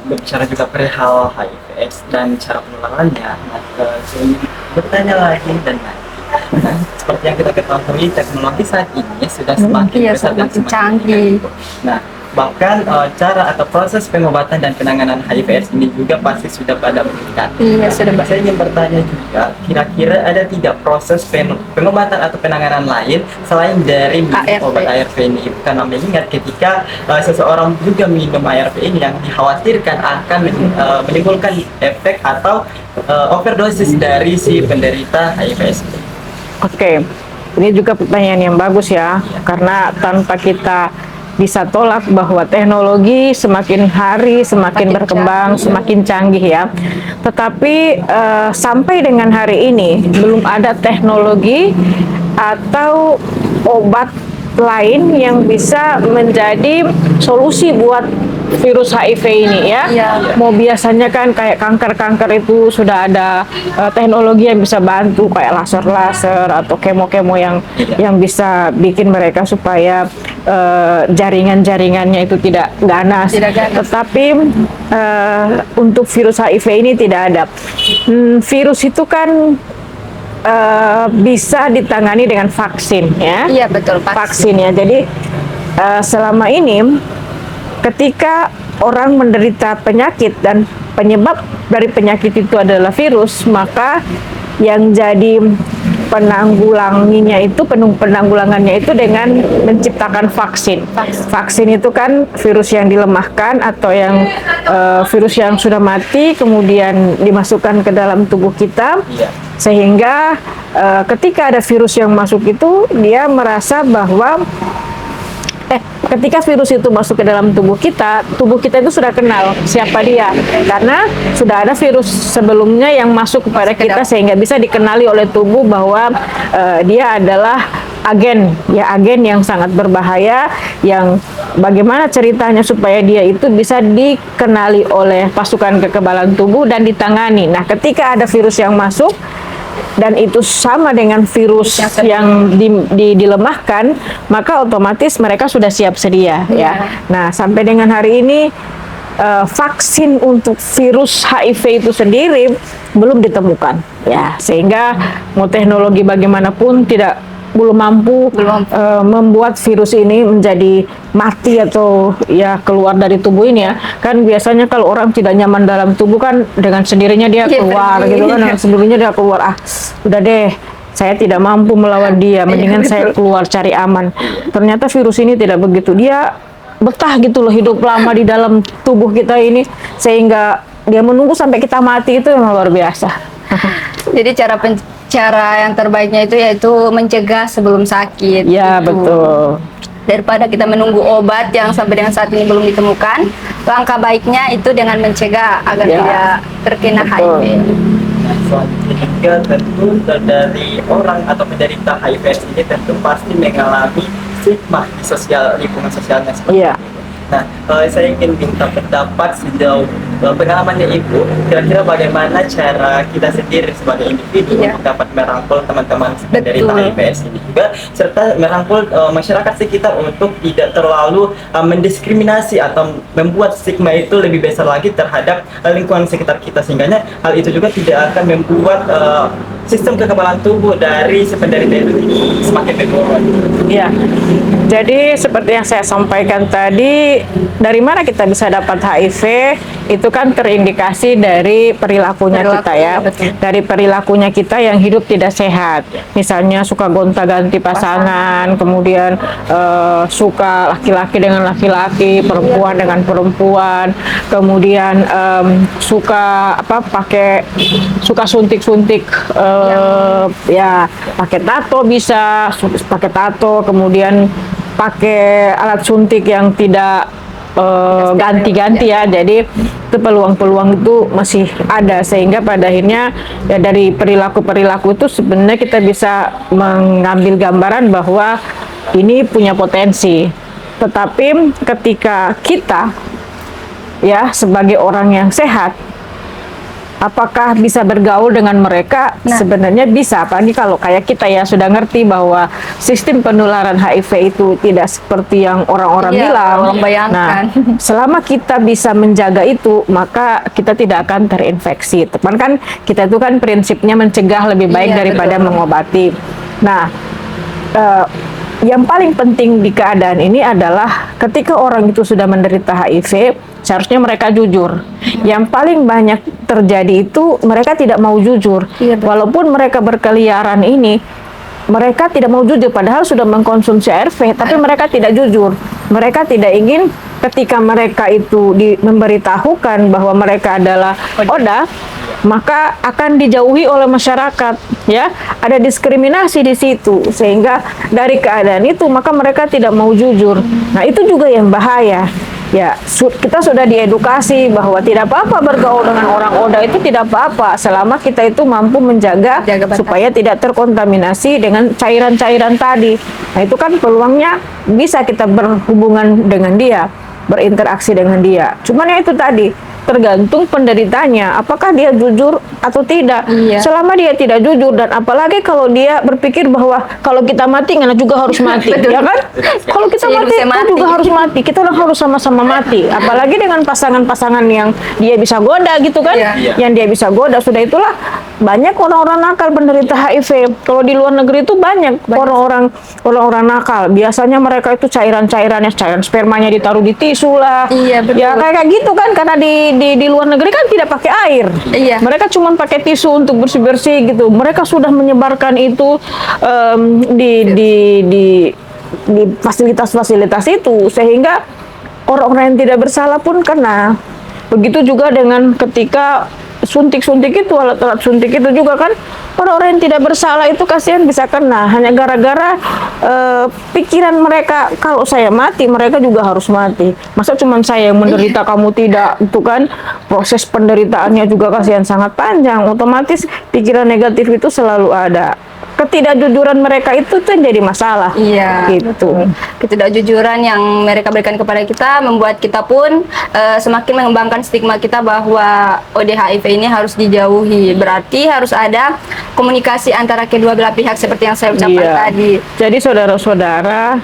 Speaker 2: berbicara juga perihal HIV/AIDS dan cara penularannya, saya ingin bertanya lagi dan lagi. Nah, seperti yang kita ketahui, teknologi saat ini sudah semakin besar dan
Speaker 1: semakin
Speaker 2: semakin
Speaker 1: canggih.
Speaker 2: Nah, bahkan cara atau proses pengobatan dan penanganan HIV/AIDS ini juga pasti sudah pada meningkat.
Speaker 1: Iya, sudah.
Speaker 2: Saya ingin bertanya juga, kira-kira ada tidak proses pengobatan atau penanganan lain selain dari minum
Speaker 1: ARV.
Speaker 2: obat ARV ini? Karena mengingat ketika seseorang juga minum ARV ini yang dikhawatirkan akan menimbulkan efek atau overdosis dari si penderita HIV/AIDS.
Speaker 3: Oke, ini juga pertanyaan yang bagus ya, karena tanpa kita bisa tolak bahwa teknologi semakin hari semakin berkembang, semakin canggih ya. Tetapi sampai dengan hari ini belum ada teknologi atau obat lain yang bisa menjadi solusi buat virus HIV ini ya. Mau biasanya kan kayak kanker-kanker itu sudah ada teknologi yang bisa bantu kayak laser-laser atau kemo-kemo yang bisa bikin mereka supaya jaringan-jaringannya itu tidak ganas. Tetapi untuk virus HIV ini tidak ada. Virus itu kan bisa ditangani dengan vaksin ya.
Speaker 1: Iya betul,
Speaker 3: vaksin ya. Jadi selama ini ketika orang menderita penyakit dan penyebab dari penyakit itu adalah virus, maka yang jadi penanggulangannya itu dengan menciptakan vaksin. Vaksin itu kan virus yang dilemahkan atau yang virus yang sudah mati kemudian dimasukkan ke dalam tubuh kita, sehingga ketika ada virus yang masuk itu dia merasa bahwa ketika virus itu masuk ke dalam tubuh kita itu sudah kenal siapa dia, karena sudah ada virus sebelumnya yang masuk kepada kita sehingga bisa dikenali oleh tubuh bahwa dia adalah agen yang sangat berbahaya, yang bagaimana ceritanya supaya dia itu bisa dikenali oleh pasukan kekebalan tubuh dan ditangani. Nah, ketika ada virus yang masuk dan itu sama dengan virus yang dilemahkan, maka otomatis mereka sudah siap sedia ya. Nah, sampai dengan hari ini vaksin untuk virus HIV itu sendiri belum ditemukan ya, sehingga mau teknologi bagaimanapun belum mampu membuat virus ini menjadi mati atau ya keluar dari tubuh ini ya. Kan biasanya kalau orang tidak nyaman dalam tubuh kan dengan sendirinya dia keluar gitu kan, dengan sendirinya dia keluar, udah deh saya tidak mampu melawan dia, mendingan saya keluar cari aman. Ternyata virus ini tidak begitu, dia betah gitu loh hidup lama di dalam tubuh kita ini, sehingga dia menunggu sampai kita mati, itu yang luar biasa.
Speaker 1: Jadi cara yang terbaiknya itu yaitu mencegah sebelum sakit.
Speaker 3: Ya, betul.
Speaker 1: Daripada kita menunggu obat yang sampai dengan saat ini belum ditemukan, langkah baiknya itu dengan mencegah agar tidak terkena HIV.
Speaker 2: Nah, selanjutnya juga tentu dari orang atau penderita HIV ini tentu pasti mengalami stigma di lingkungan sosialnya seperti itu. Nah, saya ingin minta pendapat sejauh pengalamannya Ibu, kira-kira bagaimana cara kita sendiri sebagai individu untuk dapat merangkul teman-teman penderita HIV/AIDS ini juga, serta merangkul masyarakat sekitar untuk tidak terlalu mendiskriminasi atau membuat stigma itu lebih besar lagi terhadap lingkungan sekitar kita, sehingga hal itu juga tidak akan membuat sistem kekebalan tubuh dari si penderita itu semakin menurun.
Speaker 3: Ya, jadi seperti yang saya sampaikan tadi, dari mana kita bisa dapat HIV? Itu kan terindikasi dari perilakunya kita ya. Dari perilakunya kita yang hidup tidak sehat. Misalnya suka gonta-ganti pasangan, kemudian suka laki-laki dengan laki-laki, perempuan dengan perempuan, kemudian suka suka suntik-suntik, ya pakai tato, bisa pakai tato, kemudian pakai alat suntik yang tidak ganti-ganti ya. Jadi itu peluang-peluang itu masih ada, sehingga pada akhirnya ya dari perilaku-perilaku itu sebenarnya kita bisa mengambil gambaran bahwa ini punya potensi. Tetapi ketika kita ya sebagai orang yang sehat, apakah bisa bergaul dengan mereka?
Speaker 1: Nah.
Speaker 3: Sebenarnya bisa, apalagi kalau kayak kita ya sudah ngerti bahwa sistem penularan HIV itu tidak seperti yang orang-orang
Speaker 1: Iya,
Speaker 3: bilang.
Speaker 1: orang bayangkan.
Speaker 3: Nah, selama kita bisa menjaga itu, maka kita tidak akan terinfeksi. Teman kan kita itu kan prinsipnya mencegah lebih baik
Speaker 1: Iya,
Speaker 3: daripada
Speaker 1: betul.
Speaker 3: mengobati. Nah, yang paling penting di keadaan ini adalah ketika orang itu sudah menderita HIV, seharusnya mereka jujur. Yang paling banyak terjadi itu mereka tidak mau jujur.
Speaker 1: Iya, betul.
Speaker 3: Walaupun mereka berkeliaran ini, mereka tidak mau jujur padahal sudah mengkonsumsi ARV, tapi mereka tidak jujur. Mereka tidak ingin ketika mereka itu memberitahukan bahwa mereka adalah ODA, maka akan dijauhi oleh masyarakat, ya. Ada diskriminasi di situ, sehingga dari keadaan itu maka mereka tidak mau jujur. Nah, itu juga yang bahaya. Ya, kita sudah diedukasi bahwa tidak apa-apa bergaul dengan orang ODA, itu tidak apa-apa selama kita itu mampu menjaga
Speaker 1: Jaga batas.
Speaker 3: supaya tidak terkontaminasi dengan cairan-cairan tadi. Nah, itu kan peluangnya bisa kita berhubungan dengan dia, berinteraksi dengan dia. Cuman ya itu tadi, tergantung penderitanya, apakah dia jujur atau tidak.
Speaker 1: Iya.
Speaker 3: Selama dia tidak jujur, dan apalagi kalau dia berpikir bahwa kalau kita mati, Ngana juga harus mati,
Speaker 1: Betul.
Speaker 3: ya kan? Kalau kita
Speaker 1: Saya
Speaker 3: mati,
Speaker 1: bisa
Speaker 3: aku
Speaker 1: mati.
Speaker 3: juga harus mati. Kita orang harus sama-sama mati. Apalagi dengan pasangan-pasangan yang dia bisa goda gitu kan?
Speaker 1: Iya.
Speaker 2: Iya.
Speaker 3: Yang dia bisa goda, sudah itulah banyak orang-orang nakal penderita HIV. Kalau di luar negeri itu banyak orang-orang nakal. Biasanya mereka itu cairan spermanya ditaruh di tisu lah.
Speaker 1: Iya, betul.
Speaker 3: Ya kayak gitu kan, karena di luar negeri kan tidak pakai air.
Speaker 1: Iya.
Speaker 3: Mereka cuma pakai tisu untuk bersih-bersih gitu. Mereka sudah menyebarkan itu di fasilitas-fasilitas itu, sehingga orang-orang yang tidak bersalah pun kena. Begitu juga dengan ketika suntik-suntik itu, alat-alat suntik itu juga kan, orang-orang yang tidak bersalah itu kasihan bisa kena hanya gara-gara pikiran mereka, kalau saya mati mereka juga harus mati. Masa cuma saya yang menderita, kamu tidak? Itu kan proses penderitaannya juga kasihan sangat panjang. Otomatis pikiran negatif itu selalu ada. Ketidakjujuran mereka itu tuh jadi masalah.
Speaker 1: Iya,
Speaker 3: Gitu.
Speaker 1: ketidakjujuran yang mereka berikan kepada kita membuat kita pun semakin mengembangkan stigma kita bahwa ODHIV ini harus dijauhi. Berarti harus ada komunikasi antara kedua belah pihak seperti yang saya ucapkan
Speaker 3: Iya.
Speaker 1: tadi.
Speaker 3: Jadi saudara-saudara,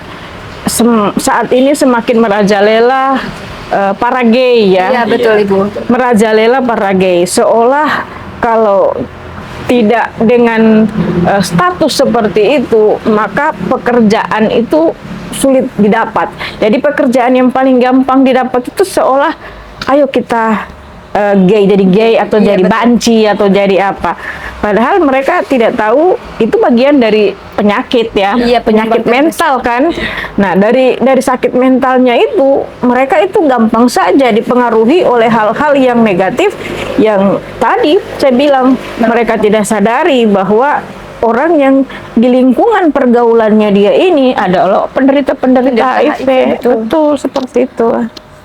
Speaker 3: saat ini semakin merajalela para gay ya.
Speaker 1: Iya, betul Ibu.
Speaker 3: Merajalela para gay, seolah kalau tidak dengan status seperti itu, maka pekerjaan itu sulit didapat. Jadi pekerjaan yang paling gampang didapat itu seolah ayo kita gay, jadi gay atau
Speaker 1: Iya,
Speaker 3: jadi
Speaker 1: betul.
Speaker 3: banci atau jadi apa. Padahal mereka tidak tahu itu bagian dari penyakit ya,
Speaker 1: Iya,
Speaker 3: penyakit
Speaker 1: penyebab
Speaker 3: mental kan. Nah, dari sakit mentalnya itu mereka itu gampang saja dipengaruhi oleh hal-hal yang negatif yang tadi saya bilang mereka tidak sadari bahwa orang yang di lingkungan pergaulannya dia ini adalah penderita-penderita HIV.
Speaker 1: betul.
Speaker 3: Betul, seperti itu.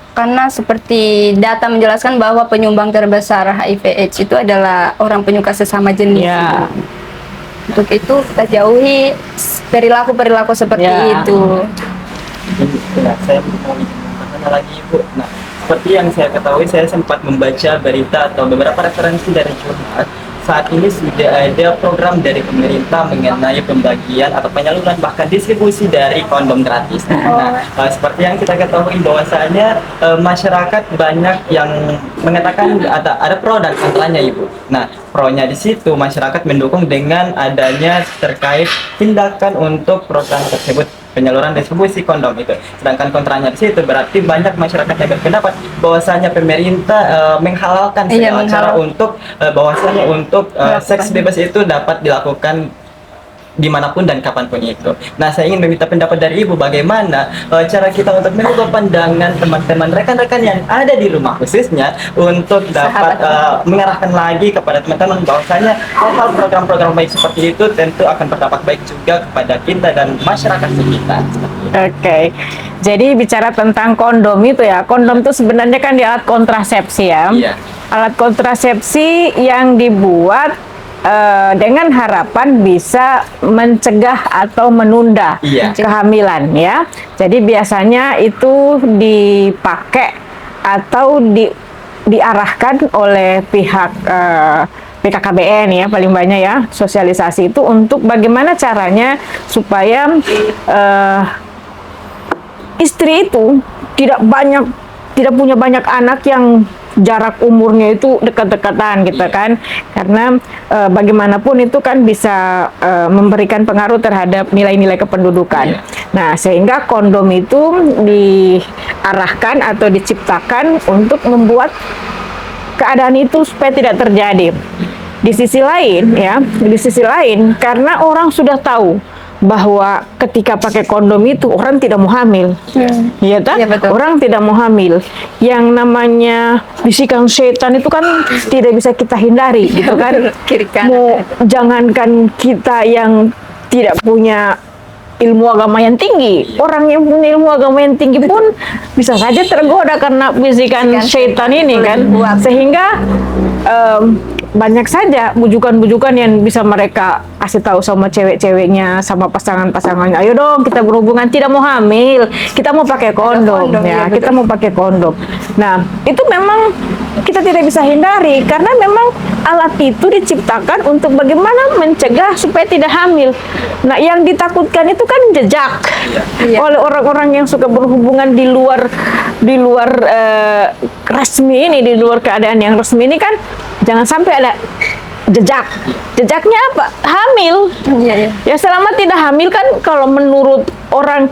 Speaker 1: Karena seperti data menjelaskan bahwa penyumbang terbesar HIV/AIDS itu adalah orang penyuka sesama jenis.
Speaker 3: Ya.
Speaker 1: Untuk itu kita jauhi perilaku-perilaku seperti
Speaker 3: Ya.
Speaker 1: itu.
Speaker 2: Nah, saya mau bertanya lagi Ibu. Nah, seperti yang saya ketahui, saya sempat membaca berita atau beberapa referensi dari jurnal. Saat ini sudah ada program dari pemerintah mengenai pembagian atau penyaluran bahkan distribusi dari kondom gratis. Nah, seperti yang kita ketahui bahwasanya masyarakat banyak yang mengatakan ada pro dan kontranya Ibu. Nah, pro-nya di situ masyarakat mendukung dengan adanya terkait tindakan untuk program tersebut, penyaluran distribusi kondom itu. Sedangkan kontranya di situ berarti banyak masyarakat yang berpendapat bahwasanya pemerintah menghalalkan
Speaker 1: Iya,
Speaker 2: segala cara untuk bahwasanya untuk seks bebas itu dapat dilakukan dimanapun dan kapanpun itu. Nah, saya ingin meminta pendapat dari Ibu bagaimana cara kita untuk mengubah pandangan teman-teman rekan-rekan yang ada di rumah khususnya untuk dapat mengarahkan lagi kepada teman-teman bahwasanya hal-hal program-program baik seperti itu tentu akan berdampak baik juga kepada kita dan masyarakat sekitar.
Speaker 3: Oke. Jadi bicara tentang kondom itu ya, kondom itu sebenarnya kan di alat kontrasepsi ya.
Speaker 2: Iya.
Speaker 3: Alat kontrasepsi yang dibuat dengan harapan bisa mencegah atau menunda
Speaker 2: Iya.
Speaker 3: kehamilan ya. Jadi biasanya itu dipakai atau diarahkan oleh pihak PKKBN ya, paling banyak ya, sosialisasi itu untuk bagaimana caranya supaya istri itu tidak punya banyak anak yang jarak umurnya itu dekat-dekatan gitu kan, karena bagaimanapun itu kan bisa memberikan pengaruh terhadap nilai-nilai kependudukan.
Speaker 2: Iya.
Speaker 3: Nah, sehingga kondom itu diarahkan atau diciptakan untuk membuat keadaan itu supaya tidak terjadi. Di sisi lain ya, karena orang sudah tahu bahwa ketika pakai kondom itu orang tidak mau hamil. Iya tak?
Speaker 1: Iya, betul.
Speaker 3: Orang tidak mau hamil. Yang namanya bisikan setan itu kan tidak bisa kita hindari gitu kan.
Speaker 1: Kiri kanan.
Speaker 3: Mau jangankan kita yang tidak punya ilmu agama yang tinggi, orang yang punya ilmu agama yang tinggi pun bisa saja tergoda karena bisikan setan ini kan. Sehingga banyak saja bujukan-bujukan yang bisa mereka kasih tahu sama cewek-ceweknya, sama pasangan-pasangannya. Ayo dong kita berhubungan, tidak mau hamil, kita mau pakai kondom,
Speaker 1: kondom,
Speaker 3: ya,
Speaker 1: ya,
Speaker 3: kita
Speaker 1: betul.
Speaker 3: mau pakai kondom. Nah, itu memang kita tidak bisa hindari karena memang alat itu diciptakan untuk bagaimana mencegah supaya tidak hamil. Nah, yang ditakutkan itu kan jejak
Speaker 1: Iya.
Speaker 3: oleh orang-orang yang suka berhubungan di luar resmi ini, di luar keadaan yang resmi ini kan jangan sampai ada jejak. Jejaknya apa? Hamil.
Speaker 1: Iya, iya.
Speaker 3: Ya selama tidak hamil kan kalau menurut orang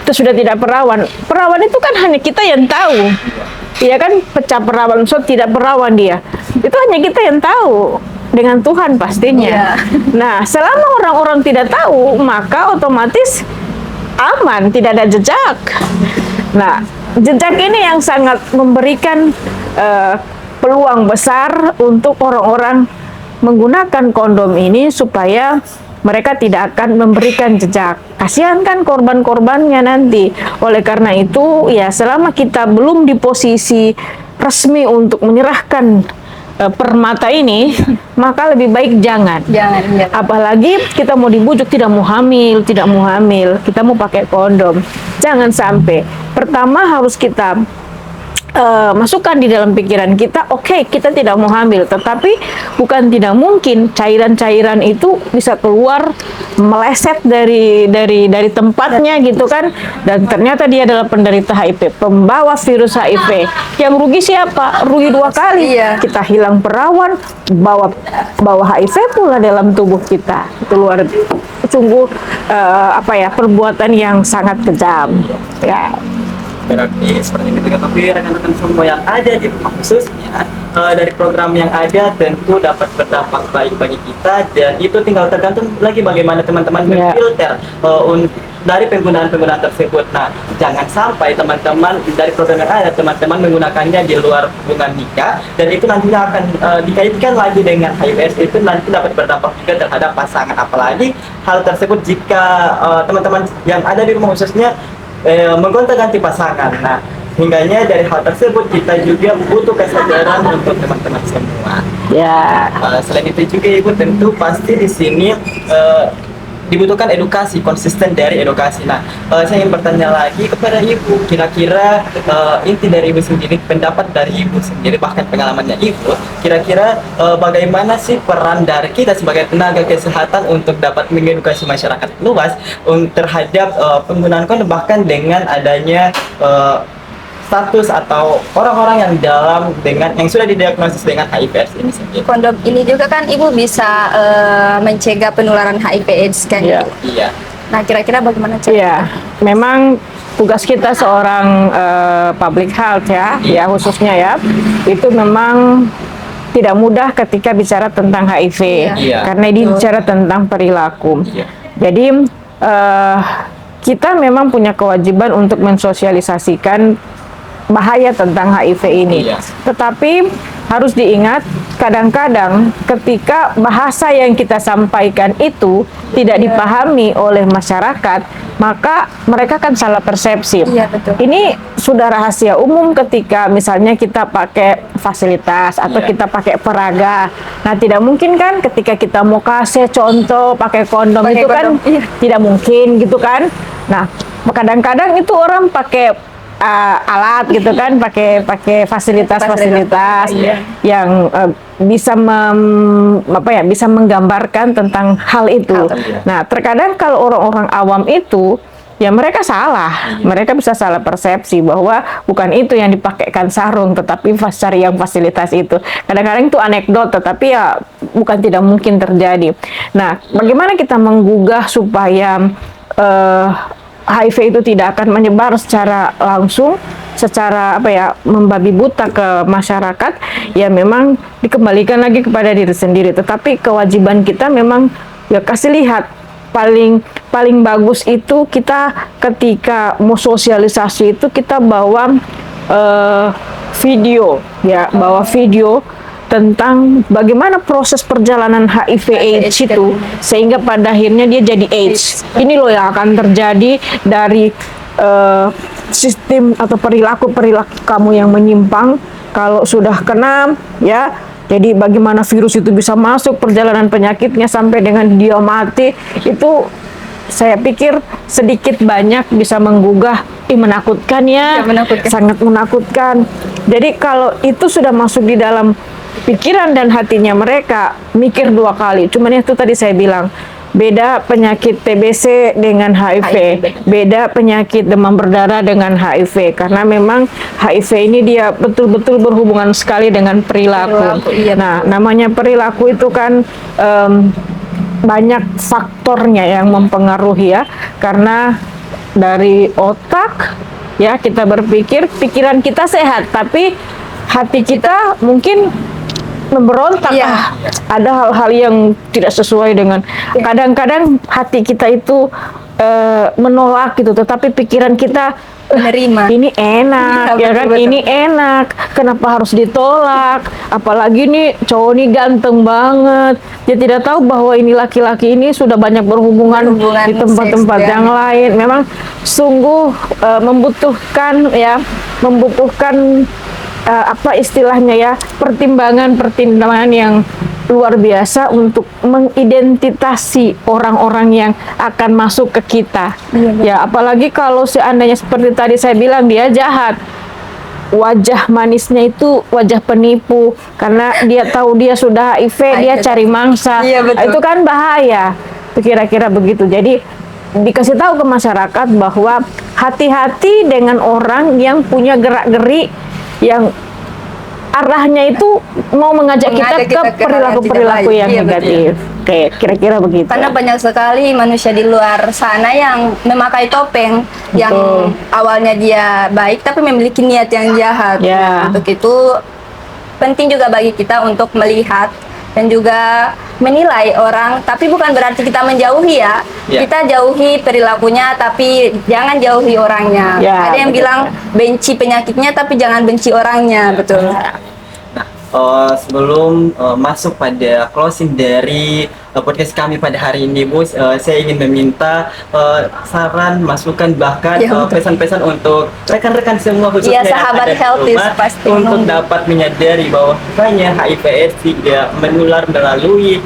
Speaker 3: itu sudah tidak perawan. Perawan itu kan hanya kita yang tahu. Iya kan, pecah perawan, so tidak perawan dia. Itu hanya kita yang tahu. Dengan Tuhan pastinya.
Speaker 1: Iya.
Speaker 3: Nah, selama orang-orang tidak tahu, maka otomatis aman, tidak ada jejak. Nah, jejak ini yang sangat memberikan peluang besar untuk orang-orang menggunakan kondom ini supaya mereka tidak akan memberikan jejak. Kasihan kan korban-korbannya nanti. Oleh karena itu, ya selama kita belum di posisi resmi untuk menyerahkan permata ini, maka lebih baik jangan.
Speaker 1: Jangan, iya.
Speaker 3: Apalagi kita mau dibujuk tidak mau hamil, kita mau pakai kondom. Jangan sampai. Pertama harus kita masukkan di dalam pikiran kita, oke, kita tidak mau hamil, tetapi bukan tidak mungkin cairan-cairan itu bisa keluar meleset dari tempatnya gitu kan, dan ternyata dia adalah penderita HIV, pembawa virus HIV. Yang rugi siapa? Rugi dua kali.
Speaker 1: Iya.
Speaker 3: Kita hilang perawan, bawa HIV pula dalam tubuh kita. Itu luar sungguh perbuatan yang sangat kejam. Ya.
Speaker 2: Berarti seperti kita ketahui rekan-rekan semua yang ada di rumah khususnya dari program yang ada tentu dapat berdampak baik bagi kita, dan itu tinggal tergantung lagi bagaimana teman-teman memfilter dari penggunaan-penggunaan tersebut. Nah, jangan sampai teman-teman dari program yang ada teman-teman menggunakannya di luar hubungan nikah, dan itu nantinya akan dikaitkan lagi dengan HIV/AIDS, itu nanti dapat berdampak juga terhadap pasangan. Apalagi hal tersebut jika teman-teman yang ada di rumah khususnya menggonta-ganti pasangan. Nah, hingganya dari hal tersebut kita juga butuh kesadaran untuk teman-teman semua.
Speaker 3: Ya.
Speaker 2: Selain itu juga Ibu tentu pasti di sini dibutuhkan edukasi, konsisten dari edukasi. Nah, saya ingin bertanya lagi kepada Ibu, kira-kira inti dari Ibu sendiri, pendapat dari Ibu sendiri, bahkan pengalamannya Ibu, kira-kira bagaimana sih peran dari kita sebagai tenaga kesehatan untuk dapat mengedukasi masyarakat luas terhadap penggunaan kondom, bahkan dengan adanya status atau orang-orang yang sudah didiagnosis dengan HIV/AIDS ini sendiri.
Speaker 1: Kondom ini juga kan Ibu bisa mencegah penularan HIV/AIDS kan?
Speaker 3: Iya.
Speaker 2: Iya.
Speaker 1: Nah, kira-kira bagaimana cara?
Speaker 3: Iya, memang tugas kita seorang public health ya khususnya ya, itu memang tidak mudah ketika bicara tentang HIV,
Speaker 2: Iya.
Speaker 3: karena ini bicara tentang perilaku.
Speaker 2: Iya.
Speaker 3: Jadi kita memang punya kewajiban untuk mensosialisasikan bahaya tentang HIV ini.
Speaker 2: Iya.
Speaker 3: Tetapi harus diingat, kadang-kadang ketika bahasa yang kita sampaikan itu tidak dipahami oleh masyarakat, maka mereka kan salah persepsi.
Speaker 1: Iya, betul.
Speaker 3: Ini sudah rahasia umum ketika misalnya kita pakai fasilitas atau
Speaker 2: Iya.
Speaker 3: kita pakai peraga. Nah, tidak mungkin kan ketika kita mau kasih contoh pakai kondom
Speaker 1: Pakai
Speaker 3: itu kan
Speaker 1: kondom, iya.
Speaker 3: tidak mungkin gitu kan. Nah, kadang-kadang itu orang pakai alat gitu kan, pakai fasilitas-fasilitas
Speaker 1: Iya.
Speaker 3: yang bisa bisa menggambarkan tentang hal itu.
Speaker 2: Iya.
Speaker 3: Nah, terkadang kalau orang-orang awam itu ya mereka salah, mereka bisa salah persepsi bahwa bukan itu yang dipakaikan sarung, tetapi cari yang fasilitas itu. Kadang-kadang itu anekdot, tetapi ya bukan tidak mungkin terjadi. Nah, bagaimana kita menggugah supaya HIV itu tidak akan menyebar secara langsung, secara membabi buta ke masyarakat, ya memang dikembalikan lagi kepada diri sendiri. Tetapi kewajiban kita memang ya kasih lihat, paling bagus itu kita ketika mau sosialisasi itu kita bawa video, ya bawa video tentang bagaimana proses perjalanan HIV/AIDS itu sehingga pada akhirnya dia jadi AIDS. Ini loh yang akan terjadi dari sistem atau perilaku kamu yang menyimpang kalau sudah kena, ya. Jadi bagaimana virus itu bisa masuk perjalanan penyakitnya sampai dengan dia mati, itu saya pikir sedikit banyak bisa menggugah, menakutkan ya,
Speaker 1: Ya, menakutkan.
Speaker 3: sangat menakutkan. Jadi kalau itu sudah masuk di dalam pikiran dan hatinya mereka, mikir dua kali. Cuman itu tadi saya bilang, beda penyakit TBC dengan HIV, beda penyakit demam berdarah dengan HIV, karena memang HIV ini dia betul-betul berhubungan sekali dengan perilaku.
Speaker 1: Iya.
Speaker 3: Nah, namanya perilaku itu kan banyak faktornya yang mempengaruhi ya, karena dari otak ya kita berpikir, pikiran kita sehat, tapi hati kita mungkin memberontak.
Speaker 1: Iya.
Speaker 3: Ada hal-hal yang tidak sesuai dengan, kadang-kadang hati kita itu menolak gitu, tetapi pikiran kita
Speaker 1: Menerima.
Speaker 3: ini enak,
Speaker 1: Iya,
Speaker 3: ya kan,
Speaker 1: betul-betul.
Speaker 3: ini enak, kenapa harus ditolak, apalagi nih cowok ini ganteng banget. Dia tidak tahu bahwa ini laki-laki ini sudah banyak berhubungan di tempat-tempat
Speaker 1: seks, ya.
Speaker 3: yang lain. Memang sungguh membutuhkan apa istilahnya ya, pertimbangan yang luar biasa untuk mengidentifikasi orang-orang yang akan masuk ke kita. Ya, apalagi kalau seandainya seperti tadi saya bilang dia jahat, wajah manisnya itu wajah penipu, karena dia tahu dia sudah HIV, dia cari mangsa.
Speaker 1: Iya, betul.
Speaker 3: Itu kan bahaya. Kira-kira begitu. Jadi dikasih tahu ke masyarakat bahwa hati-hati dengan orang yang punya gerak-geri yang arahnya itu mau mengajak kita ke perilaku-perilaku yang
Speaker 1: Iya,
Speaker 3: negatif. Oke, kira-kira begitu.
Speaker 1: Karena banyak sekali manusia di luar sana yang memakai topeng, yang awalnya dia baik tapi memiliki niat yang jahat.
Speaker 3: Ya.
Speaker 1: Untuk itu penting juga bagi kita untuk melihat dan juga menilai orang, tapi bukan berarti kita menjauhi ya.
Speaker 2: Ya.
Speaker 1: Kita jauhi perilakunya tapi jangan jauhi orangnya.
Speaker 3: Ya,
Speaker 1: Ada yang
Speaker 3: betul.
Speaker 1: bilang benci penyakitnya tapi jangan benci orangnya, betul.
Speaker 2: Sebelum masuk pada closing dari podcast kami pada hari ini, Bu, saya ingin meminta saran, masukan, bahkan
Speaker 1: Ya, betul.
Speaker 2: pesan-pesan untuk rekan-rekan semua, khususnya
Speaker 1: Iya,
Speaker 2: yang
Speaker 1: sahabat
Speaker 2: ada di
Speaker 1: healthy
Speaker 2: rumah,
Speaker 1: pasti
Speaker 2: untuk
Speaker 1: menunggu.
Speaker 2: dapat menyadari bahwa hanya HIV/AIDS tidak menular melalui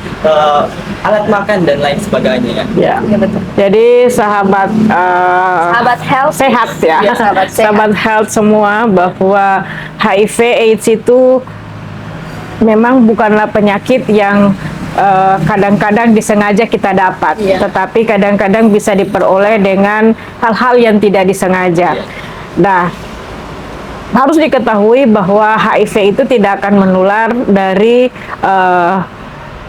Speaker 2: alat makan dan lain sebagainya.
Speaker 3: Ya.
Speaker 1: Ya, betul.
Speaker 3: Jadi sahabat
Speaker 1: Sahabat health
Speaker 3: sehat ya,
Speaker 1: Ya, sahabat sehat.
Speaker 3: sahabat health semua, bahwa HIV/AIDS itu memang bukanlah penyakit yang kadang-kadang disengaja kita dapat,
Speaker 1: Iya.
Speaker 3: tetapi kadang-kadang bisa diperoleh dengan hal-hal yang tidak disengaja. Nah, harus diketahui bahwa HIV itu tidak akan menular dari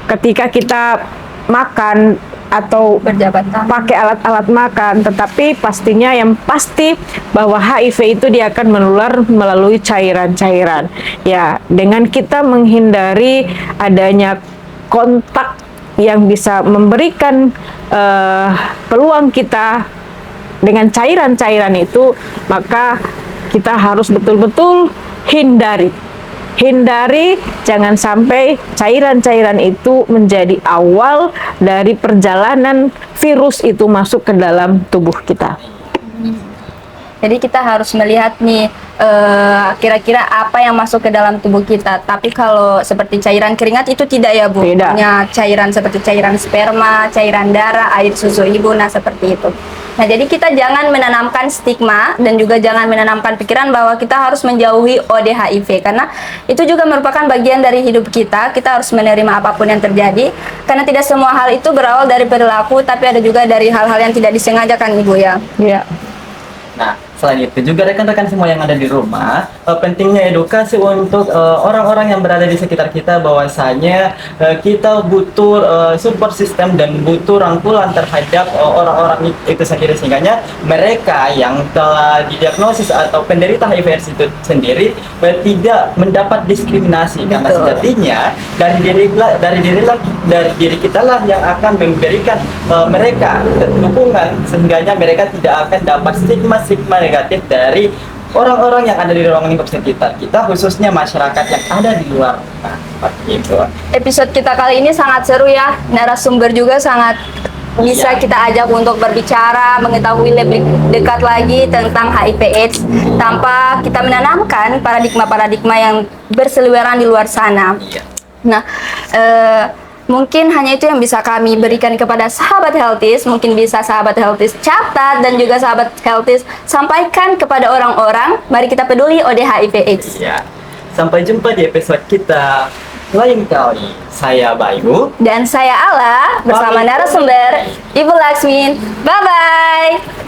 Speaker 3: ketika kita makan atau
Speaker 1: Berjabat tangan.
Speaker 3: pakai alat-alat makan, tetapi pastinya yang pasti bahwa HIV itu dia akan menular melalui cairan-cairan. Ya, dengan kita menghindari adanya kontak yang bisa memberikan peluang kita dengan cairan-cairan itu, maka kita harus betul-betul hindari jangan sampai cairan-cairan itu menjadi awal dari perjalanan virus itu masuk ke dalam tubuh kita.
Speaker 1: Jadi kita harus melihat nih kira-kira apa yang masuk ke dalam tubuh kita. Tapi kalau seperti cairan keringat itu tidak ya Bu?
Speaker 3: Tidak.
Speaker 1: Hanya cairan seperti cairan sperma, cairan darah, air susu ibu, nah seperti itu. Nah jadi kita jangan menanamkan stigma dan juga jangan menanamkan pikiran bahwa kita harus menjauhi ODHIV. Karena itu juga merupakan bagian dari hidup kita. Kita harus menerima apapun yang terjadi. Karena tidak semua hal itu berawal dari perilaku, tapi ada juga dari hal-hal yang tidak disengajakan Ibu ya.
Speaker 3: Ya.
Speaker 2: Nah, selain itu juga rekan-rekan semua yang ada di rumah, pentingnya edukasi untuk orang-orang yang berada di sekitar kita bahwasanya kita butuh support system dan butuh rangkulan terhadap orang-orang itu sendiri, sehingga mereka yang telah didiagnosis atau penderita HIV/AIDS itu sendiri tidak mendapat diskriminasi. Karena
Speaker 1: Betul.
Speaker 2: sejatinya dari diri kita lah yang akan memberikan mereka dukungan, sehingga mereka tidak akan dapat stigma negatif dari orang-orang yang ada di ruang lingkup sekitar kita, khususnya masyarakat yang ada di luar. Nah, seperti itu.
Speaker 1: Episode kita kali ini sangat seru ya. Narasumber juga sangat bisa
Speaker 2: Iya.
Speaker 1: kita ajak untuk berbicara, mengetahui lebih dekat lagi tentang HIV/AIDS tanpa kita menanamkan paradigma-paradigma yang berseliweran di luar sana.
Speaker 2: Iya.
Speaker 1: Nah, mungkin hanya itu yang bisa kami berikan kepada sahabat Healthies. Mungkin bisa sahabat Healthies catat dan juga sahabat Healthies sampaikan kepada orang-orang. Mari kita peduli ODHIV/AIDS.
Speaker 2: Iya. Sampai jumpa di episode kita lain kali. Saya Bayu
Speaker 1: Dan saya Ala bersama
Speaker 2: Pamit.
Speaker 1: narasumber Ibu Laksmin. Bye-bye.